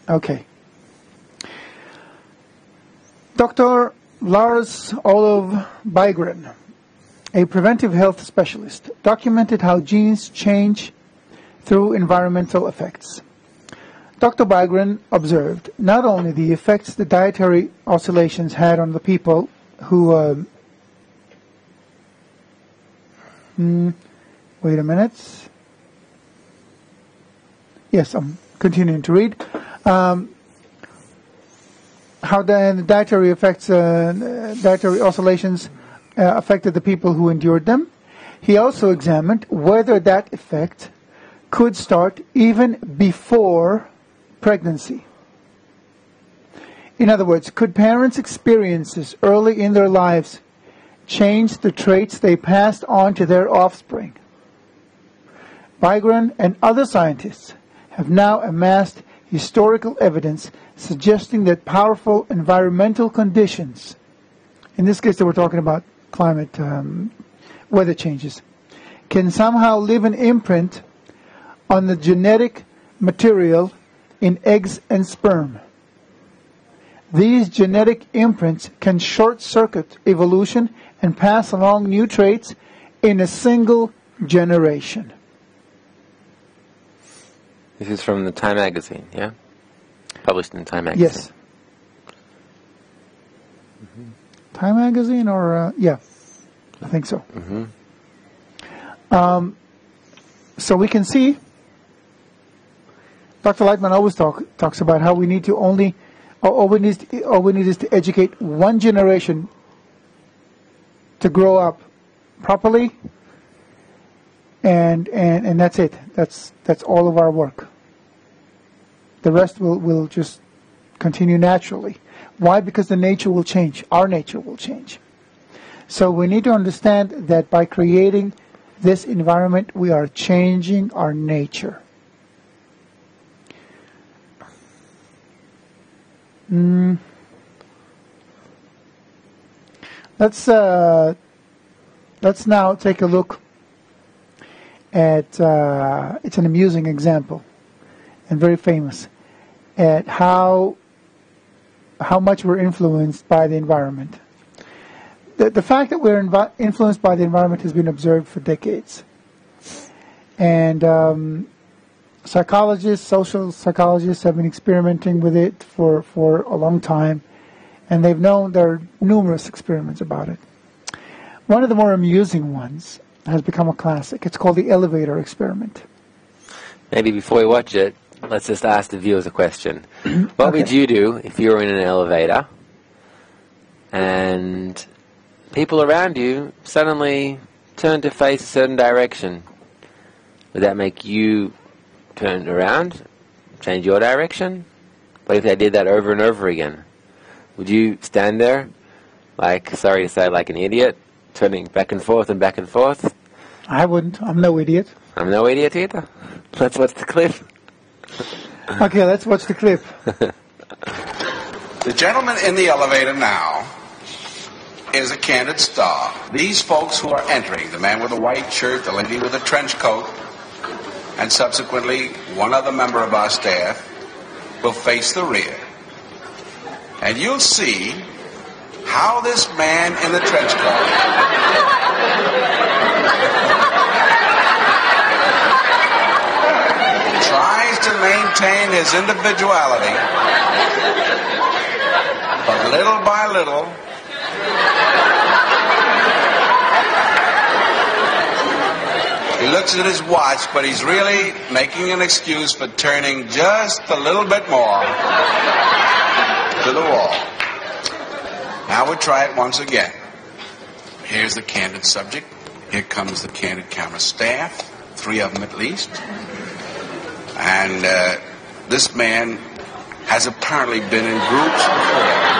Okay. Dr. Lars Olof Bygren, a preventive health specialist, documented how genes change through environmental effects. Dr. Bygren observed not only the effects the dietary oscillations had on the people who wait a minute. Yes, I'm continuing to read. How the dietary effects, dietary oscillations affected the people who endured them. He also examined whether that effect could start even before pregnancy. In other words, could parents' experiences early in their lives change the traits they passed on to their offspring? Bygren and other scientists have now amassed historical evidence suggesting that powerful environmental conditions, in this case they were talking about climate, weather changes, can somehow leave an imprint on the genetic material in eggs and sperm. These genetic imprints can short-circuit evolution and pass along new traits in a single generation. This is from the Time magazine, yeah? Published in Time magazine. Yes. Mm-hmm. Time magazine or, yeah, I think so. Mm-hmm. So we can see Dr. Lightman always talks about how we need to all we need is to educate one generation to grow up properly, and that's it. That's all of our work. The rest will just continue naturally. Why? Because the nature will change. Our nature will change. So we need to understand that by creating this environment, we are changing our nature. Let's now take a look at, it's an amusing example and very famous, at how much we're influenced by the environment. The fact that we're influenced by the environment has been observed for decades. And psychologists, social psychologists have been experimenting with it for a long time, and they've known there are numerous experiments about it. One of the more amusing ones has become a classic. It's called the elevator experiment. Maybe before we watch it, let's just ask the viewers a question. What would you do if you were in an elevator and people around you suddenly turn to face a certain direction? Would that make you turn around, change your direction? What if they did that over and over again? Would you stand there, like, sorry to say, like an idiot, turning back and forth and back and forth? I wouldn't. I'm no idiot. I'm no idiot either. Let's watch the clip. Okay, let's watch the clip. The gentleman in the elevator now is a candid star. These folks who are entering, the man with the white shirt, the lady with the trench coat, and subsequently one other member of our staff, will face the rear. And you'll see how this man in the trench coat tries to maintain his individuality, but little by little he looks at his watch, but he's really making an excuse for turning just a little bit more to the wall. Now we'll try it once again. Here's the candid subject. Here comes the candid camera staff, 3 of them at least. And this man has apparently been in groups before.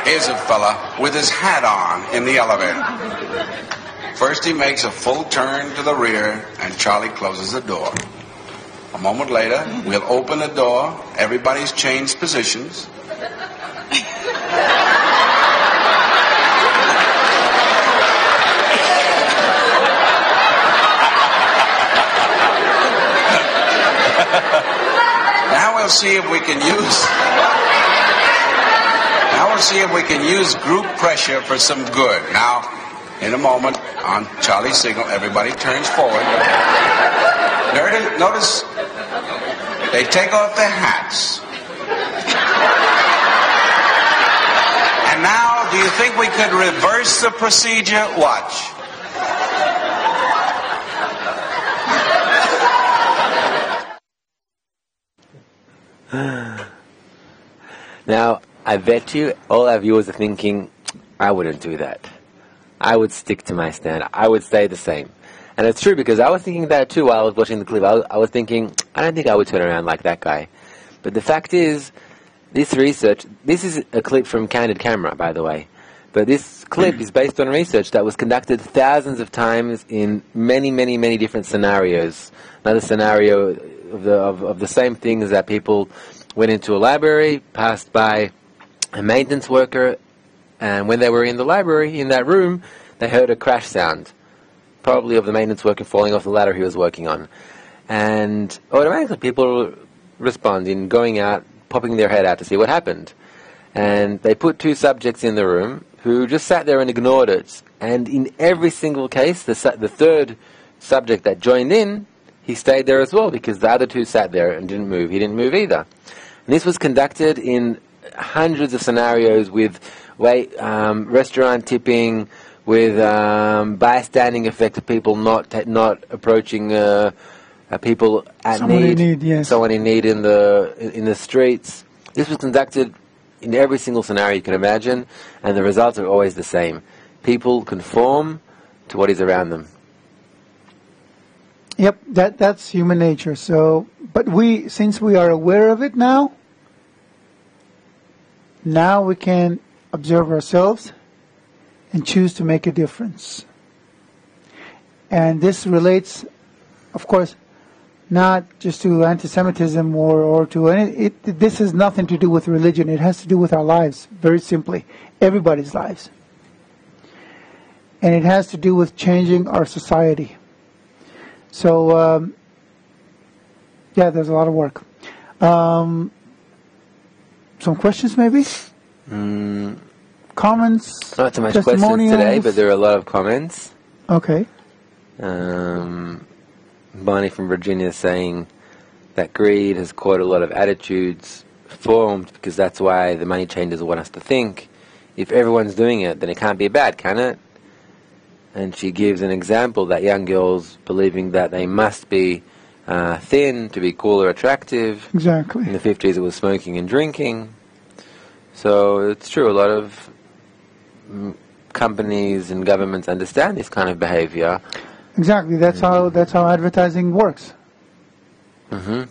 Here's a fella with his hat on in the elevator. First he makes a full turn to the rear, and Charlie closes the door. A moment later, we'll open the door. Everybody's changed positions. Now we'll see if we can use group pressure for some good. Now, in a moment, on Charlie's signal, everybody turns forward. Notice they take off their hats. And now, do you think we could reverse the procedure? Watch. Now, I bet you all our viewers are thinking, I wouldn't do that. I would stick to my stand. I would stay the same. And it's true, because I was thinking that too while I was watching the clip. I was thinking, I don't think I would turn around like that guy. But the fact is, this research, this is a clip from Candid Camera, by the way. But this clip is based on research that was conducted thousands of times in many, many, many different scenarios. Another scenario of the same thing is that people went into a library, passed by a maintenance worker, and when they were in the library, in that room, they heard a crash sound, probably of the maintenance worker falling off the ladder he was working on. And automatically people respond in going out, popping their head out to see what happened. And they put 2 subjects in the room who just sat there and ignored it. And in every single case, the third subject that joined in he stayed there as well because the other two sat there and didn't move. He didn't move either. And this was conducted in hundreds of scenarios with restaurant tipping, with bystanding effect of people not approaching people at someone in need in the streets. This was conducted in every single scenario you can imagine, and the results are always the same. People conform to what is around them. Yep, that's human nature. So, but since we are aware of it now we can observe ourselves and choose to make a difference. And this relates, of course, not just to anti-Semitism or to any. This has nothing to do with religion. It has to do with our lives, very simply, everybody's lives. And it has to do with changing our society. So, there's a lot of work. Some questions, maybe? Comments? Not so much questions today, but there are a lot of comments. Okay. Bonnie from Virginia is saying that greed has caught a lot of attitudes formed because that's why the money changers want us to think. If everyone's doing it, then it can't be bad, can it? And she gives an example that young girls believing that they must be thin to be cool or attractive. Exactly. In the 50s it was smoking and drinking. So it's true, a lot of companies and governments understand this kind of behavior. Exactly, that's how advertising works. Mm-hmm.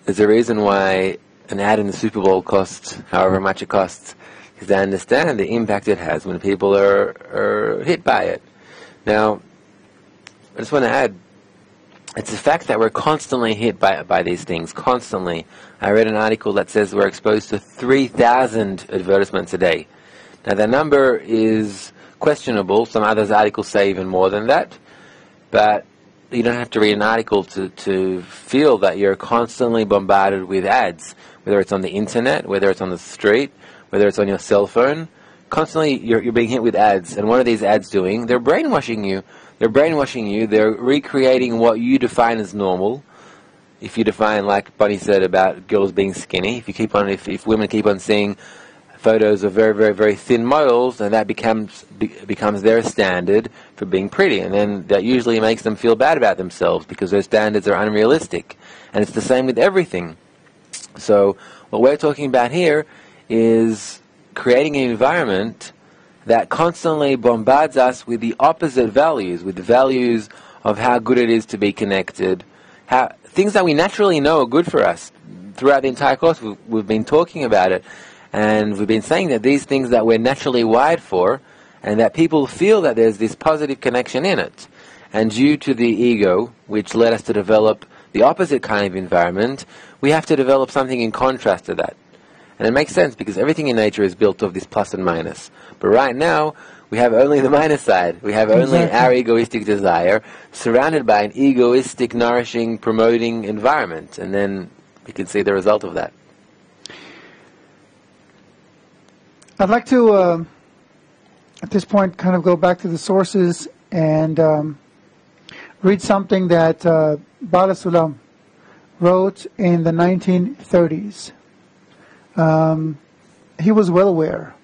There's a reason why an ad in the Super Bowl costs however much it costs, because they understand the impact it has when people are hit by it. Now, I just want to add, it's a fact that we're constantly hit by these things, constantly. I read an article that says we're exposed to 3,000 advertisements a day. Now, the number is questionable. Some others articles say even more than that. But you don't have to read an article to feel that you're constantly bombarded with ads, whether it's on the internet, whether it's on the street, whether it's on your cell phone. Constantly you're being hit with ads. And what are these ads doing? They're brainwashing you. They're recreating what you define as normal. If you define, like Bonnie said, about girls being skinny, if women keep on seeing photos of very, very, very thin models, and that becomes their standard for being pretty, and then that usually makes them feel bad about themselves because those standards are unrealistic. And it's the same with everything. So what we're talking about here is creating an environment that constantly bombards us with the opposite values, with the values of how good it is to be connected, how things that we naturally know are good for us. Throughout the entire course, we've been talking about it, and we've been saying that these things that we're naturally wired for, and that people feel that there's this positive connection in it. And due to the ego, which led us to develop the opposite kind of environment, we have to develop something in contrast to that. And it makes sense because everything in nature is built of this plus and minus. But right now, we have only the minus side. We have only our egoistic desire surrounded by an egoistic, nourishing, promoting environment. And then we can see the result of that. I'd like to, at this point, kind of go back to the sources and read something that Bala Sulam wrote in the 1930s. He was well aware,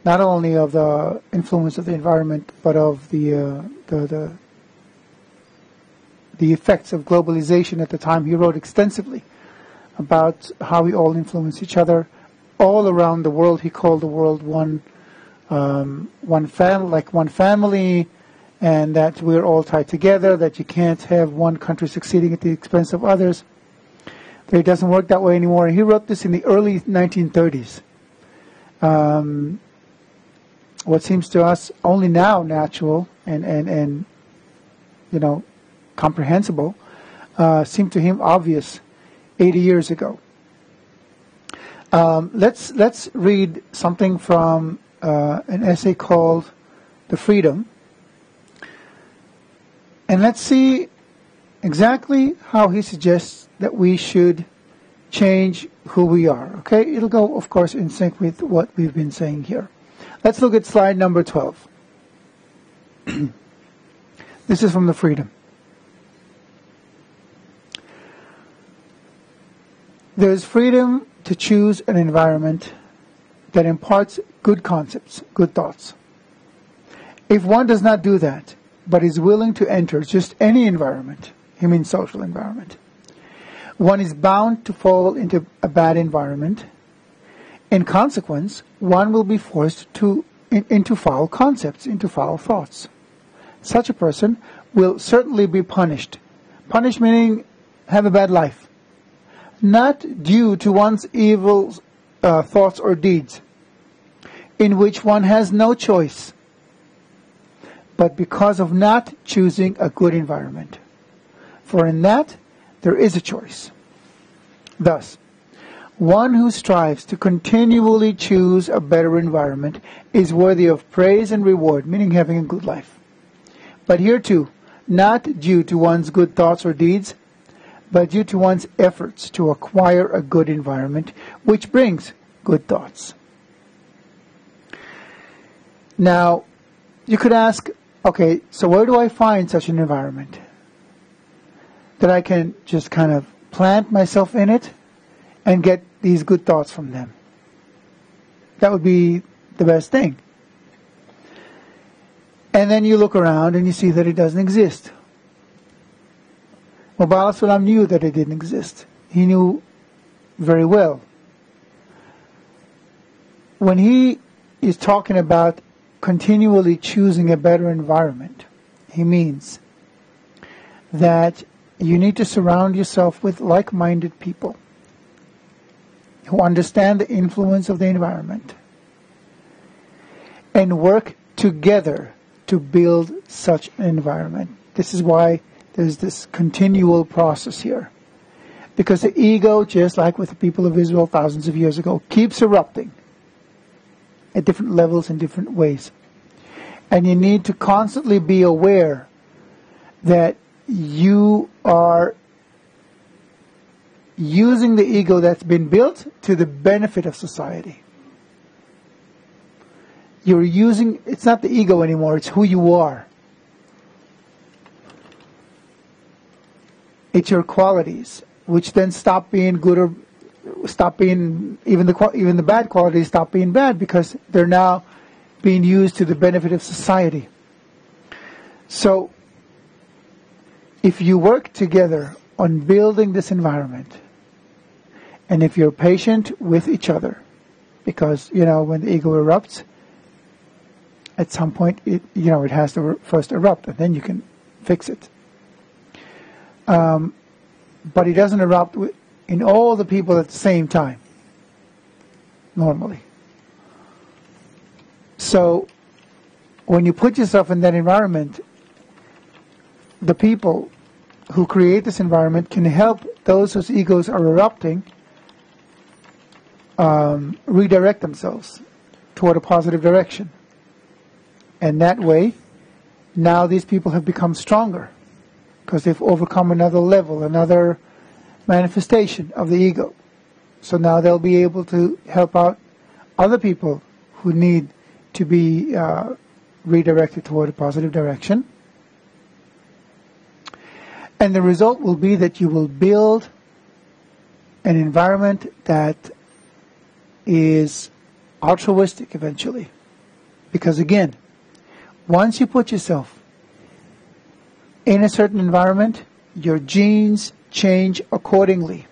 not only of the influence of the environment, but of the effects of globalization at the time. He wrote extensively about how we all influence each other all around the world. He called the world one family, and that we're all tied together, that you can't have one country succeeding at the expense of others. But it doesn't work that way anymore. And he wrote this in the early 1930s. What seems to us only now natural and comprehensible seemed to him obvious 80 years ago. Let's read something from an essay called "The Freedom," and let's see exactly how he suggests that we should change who we are. Okay, it'll go, of course, in sync with what we've been saying here. Let's look at slide number 12. This is from "The Freedom." There is freedom to choose an environment that imparts good concepts, good thoughts. If one does not do that, but is willing to enter just any environment, he means social environment, one is bound to fall into a bad environment. In consequence, one will be forced into foul concepts, into foul thoughts. Such a person will certainly be punished. Punished meaning have a bad life. Not due to one's evil thoughts or deeds, in which one has no choice, but because of not choosing a good environment. For in that, there is a choice. Thus, one who strives to continually choose a better environment is worthy of praise and reward, meaning having a good life. But here too, not due to one's good thoughts or deeds, but due to one's efforts to acquire a good environment, which brings good thoughts. Now, you could ask, okay, so where do I find such an environment? That I can just kind of plant myself in it and get these good thoughts from them. That would be the best thing. And then you look around and you see that it doesn't exist. Well, Bala Sulam knew that it didn't exist. He knew very well. When he is talking about continually choosing a better environment, he means that you need to surround yourself with like-minded people who understand the influence of the environment and work together to build such an environment. This is why there's this continual process here. Because the ego, just like with the people of Israel thousands of years ago, keeps erupting at different levels and different ways. And you need to constantly be aware that you are using the ego that's been built to the benefit of society. You're using, it's not the ego anymore, it's who you are. It's your qualities, which then stop being good or stop being, even the bad qualities stop being bad because they're now being used to the benefit of society. So, if you work together on building this environment, and if you're patient with each other, because, when the ego erupts, at some point, it has to first erupt, and then you can fix it. But it doesn't erupt in all the people at the same time, normally. So, when you put yourself in that environment, the people who create this environment can help those whose egos are erupting redirect themselves toward a positive direction. And that way, now these people have become stronger because they've overcome another level, another manifestation of the ego. So now they'll be able to help out other people who need to be redirected toward a positive direction. And the result will be that you will build an environment that is altruistic eventually. Because again, once you put yourself in a certain environment, your genes change accordingly.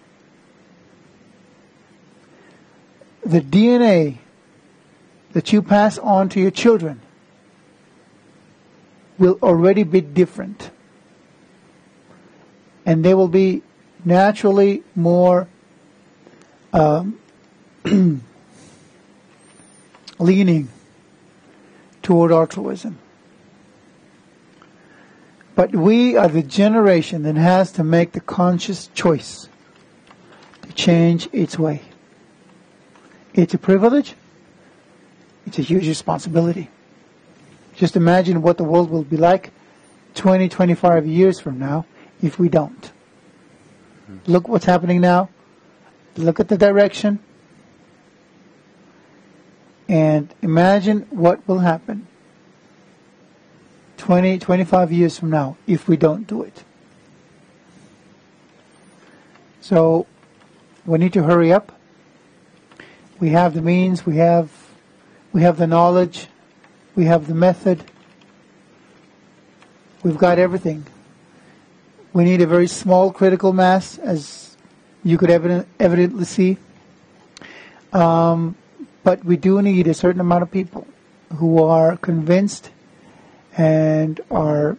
The DNA that you pass on to your children will already be different. And they will be naturally more leaning toward altruism. But we are the generation that has to make the conscious choice to change its way. It's a privilege. It's a huge responsibility. Just imagine what the world will be like 20, 25 years from now if we don't. Look what's happening now. Look at the direction. And imagine what will happen 20, 25 years from now if we don't do it. So we need to hurry up. We have the means, we have the knowledge, we have the method. We've got everything. We need a very small critical mass, as you could evidently see. But we do need a certain amount of people who are convinced and are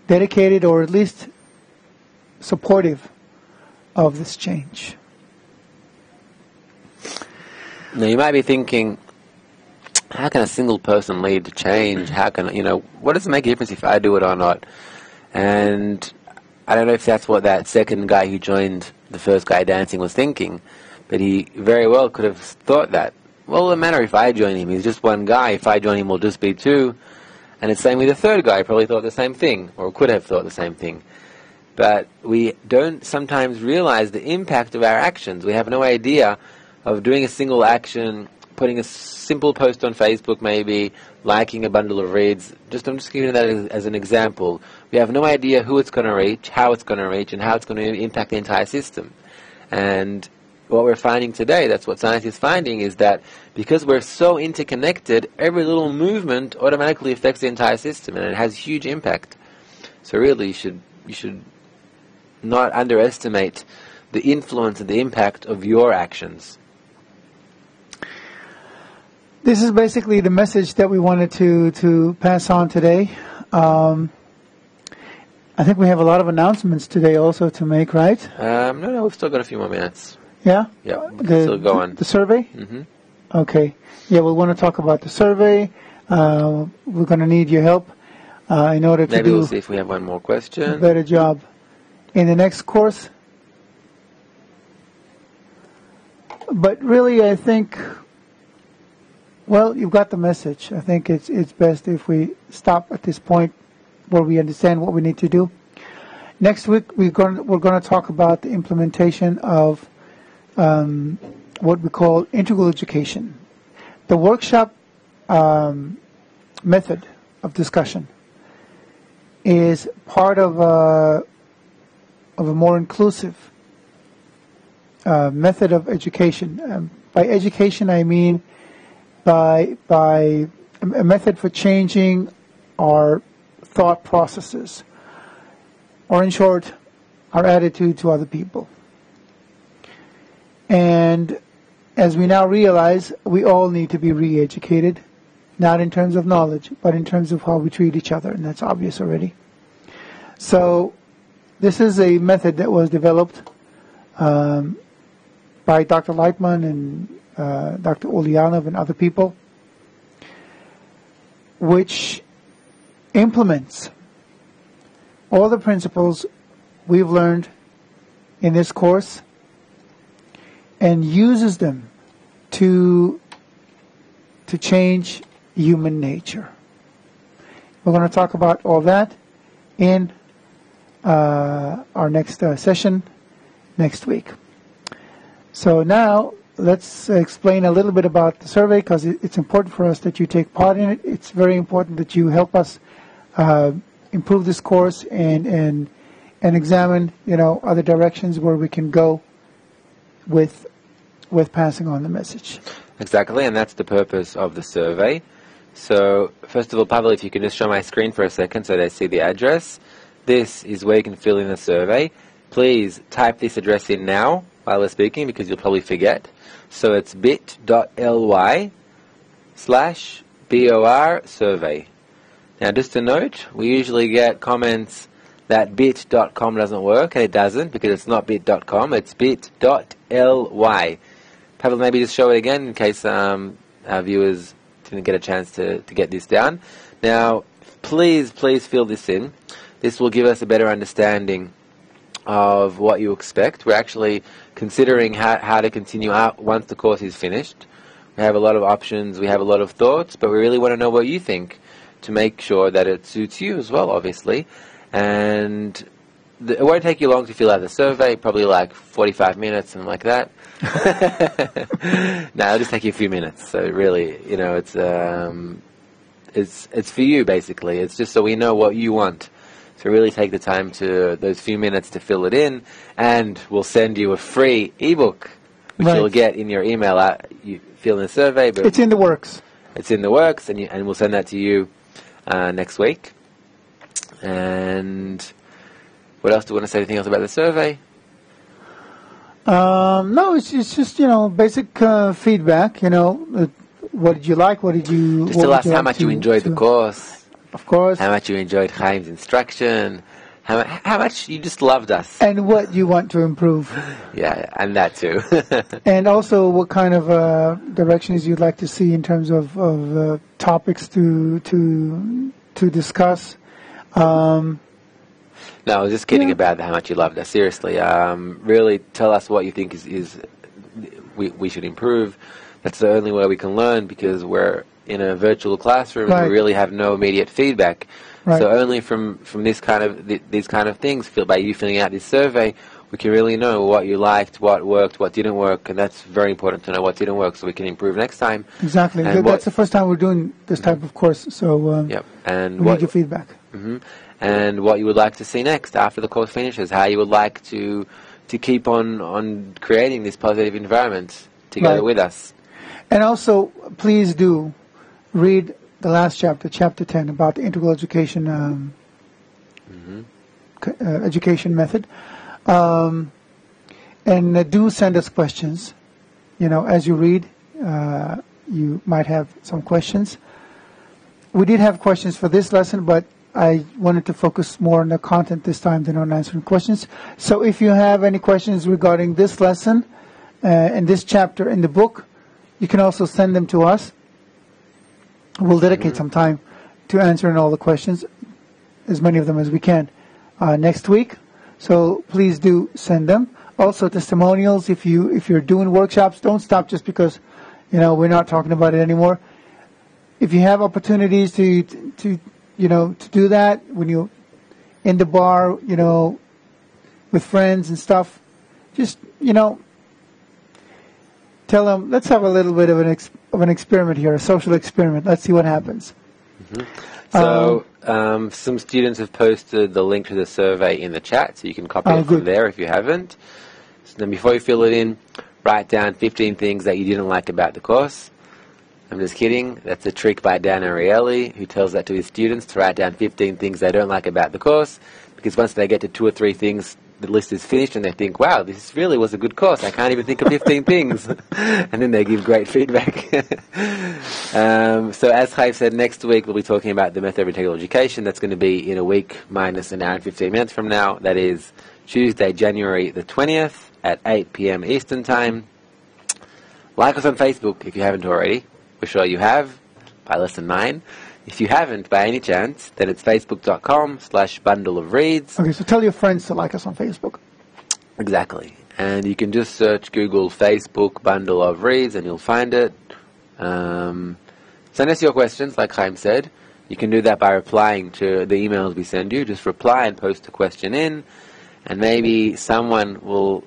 dedicated, or at least supportive of this change. Now you might be thinking, how can a single person lead to change? How can, what does it make a difference if I do it or not? And I don't know if that's what that second guy who joined the first guy dancing was thinking, but he very well could have thought that. Well, it doesn't matter if I join him. He's just one guy. If I join him, we'll just be two. And it's the same with the third guy. He probably thought the same thing, or could have thought the same thing. But we don't sometimes realize the impact of our actions. We have no idea of doing a single action, putting a simple post on Facebook maybe, liking a bundle of reads. I'm just giving that as an example. We have no idea who it's going to reach, how it's going to reach, and how it's going to impact the entire system. And what we're finding today, that's what science is finding, is that because we're so interconnected, every little movement automatically affects the entire system, and it has huge impact. So really, you should not underestimate the influence and the impact of your actions. This is basically the message that we wanted to pass on today. I think we have a lot of announcements today also to make, right? No, we've still got a few more minutes. Yeah? Yeah, we can still go on. The survey? Mm-hmm. Okay. Yeah, we want to talk about the survey. We're going to need your help in order to Maybe do we'll see if we have one more question. a better job in the next course. But really, I think, well, you've got the message. I think it's best if we stop at this point where we understand what we need to do. Next week, we're going to talk about the implementation of what we call integral education. The workshop method of discussion is part of a more inclusive method of education. By education, I mean by a method for changing our thought processes, or in short, our attitude to other people. And as we now realize, we all need to be re-educated, not in terms of knowledge, but in terms of how we treat each other, and that's obvious already. So this is a method that was developed by Dr. Lightman and Dr. Ulyanov and other people, which implements all the principles we've learned in this course and uses them to change human nature. We're going to talk about all that in our next session next week. So now let's explain a little bit about the survey, because it's important for us that you take part in it. It's very important that you help us improve this course and examine, other directions where we can go with passing on the message. Exactly, and that's the purpose of the survey. So, first of all, Pavel, if you can just show my screen for a second so they see the address. This is where you can fill in the survey. Please type this address in now while we're speaking, because you'll probably forget. So it's bit.ly/BOR survey. Now, just a note, we usually get comments that bit.com doesn't work, and it doesn't, because it's not bit.com, it's bit.ly. Pavel, maybe just show it again in case our viewers didn't get a chance to get this down. Now, please fill this in. This will give us a better understanding of what you expect. We're actually considering how to continue out once the course is finished. We have a lot of options, we have a lot of thoughts, but we really want to know what you think to make sure that it suits you as well, obviously. And it won't take you long to fill out the survey, probably like 45 minutes, something like that. No, it'll just take you a few minutes. So really, it's for you, basically. It's just so we know what you want. So really take the time to those few minutes to fill it in, and we'll send you a free ebook, which Right. you'll get in your email. You fill in the survey, but It's in the works. it's in the works, and we'll send that to you next week. And what else do you want to say? Anything else about the survey? No, it's just basic feedback. What did you like? What did you? Just what tell would us you how like much you to- enjoyed the to- course, Of course. how much you enjoyed Chaim's instruction, how much you just loved us. And what you want to improve, Yeah, and that too. and also what kind of directions you'd like to see in terms of topics to discuss. No, I was just kidding Yeah. about how much you loved us. Seriously, really tell us what you think is we should improve. That's the only way we can learn, because we're in a virtual classroom and Right. we really have no immediate feedback. Right. So only from this kind of these kind of things, by you filling out this survey, we can really know what you liked, what worked, what didn't work, and that's very important to know what didn't work so we can improve next time. Exactly. And That's the first time we're doing this type of course, so Yep. And we need your feedback. and what you would like to see next after the course finishes, how you would like to keep on creating this positive environment together Right. with us. And also, please do read the last chapter, chapter 10, about the integral education education method. And do send us questions. As you read, you might have some questions. We did have questions for this lesson, but I wanted to focus more on the content this time than on answering questions. So if you have any questions regarding this lesson and this chapter in the book, you can also send them to us. We'll dedicate some time to answering all the questions, as many of them as we can, next week. So please do send them. Also, testimonials. If you're doing workshops, don't stop just because we're not talking about it anymore. If you have opportunities to do that when you're in the bar, with friends and stuff, just tell them, let's have a little bit of an experiment here, a social experiment. Let's see what happens. So some students have posted the link to the survey in the chat, so you can copy it good. from there if you haven't. So then before you fill it in, write down 15 things that you didn't like about the course. I'm just kidding. That's a trick by Dan Ariely, who tells that to his students to write down 15 things they don't like about the course, because once they get to 2 or 3 things, the list is finished and they think, wow, this really was a good course. I can't even think of 15 things. And then they give great feedback. So as Chaim said, next week we'll be talking about the method of integral education. That's going to be in a week minus an hour and 15 minutes from now. That is Tuesday, January the 20th at 8 p.m. Eastern Time. Like us on Facebook if you haven't already. We're sure you have, by lesson 9. If you haven't, by any chance, then it's facebook.com/bundleofreads. Okay, so tell your friends to like us on Facebook. Exactly. And you can just search Google Facebook Bundle of Reads and you'll find it. Send us your questions, like Chaim said. You can do that by replying to the emails we send you. Just reply and post a question in. And maybe someone will,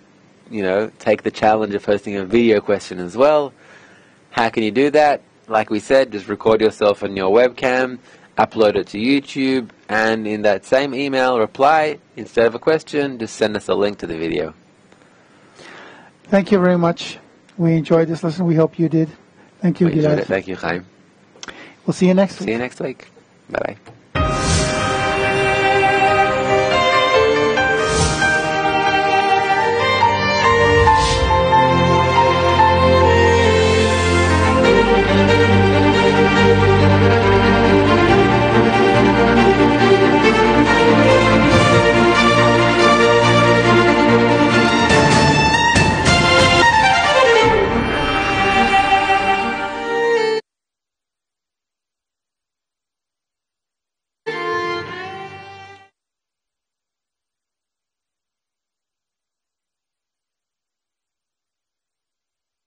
take the challenge of posting a video question as well. How can you do that? Like we said, just record yourself on your webcam, upload it to YouTube, and in that same email, reply, instead of a question, just send us a link to the video. Thank you very much. We enjoyed this lesson. We hope you did. Thank you, We enjoyed Gilad. it. Thank you, Chaim. We'll see you next week. See you next week. Bye-bye.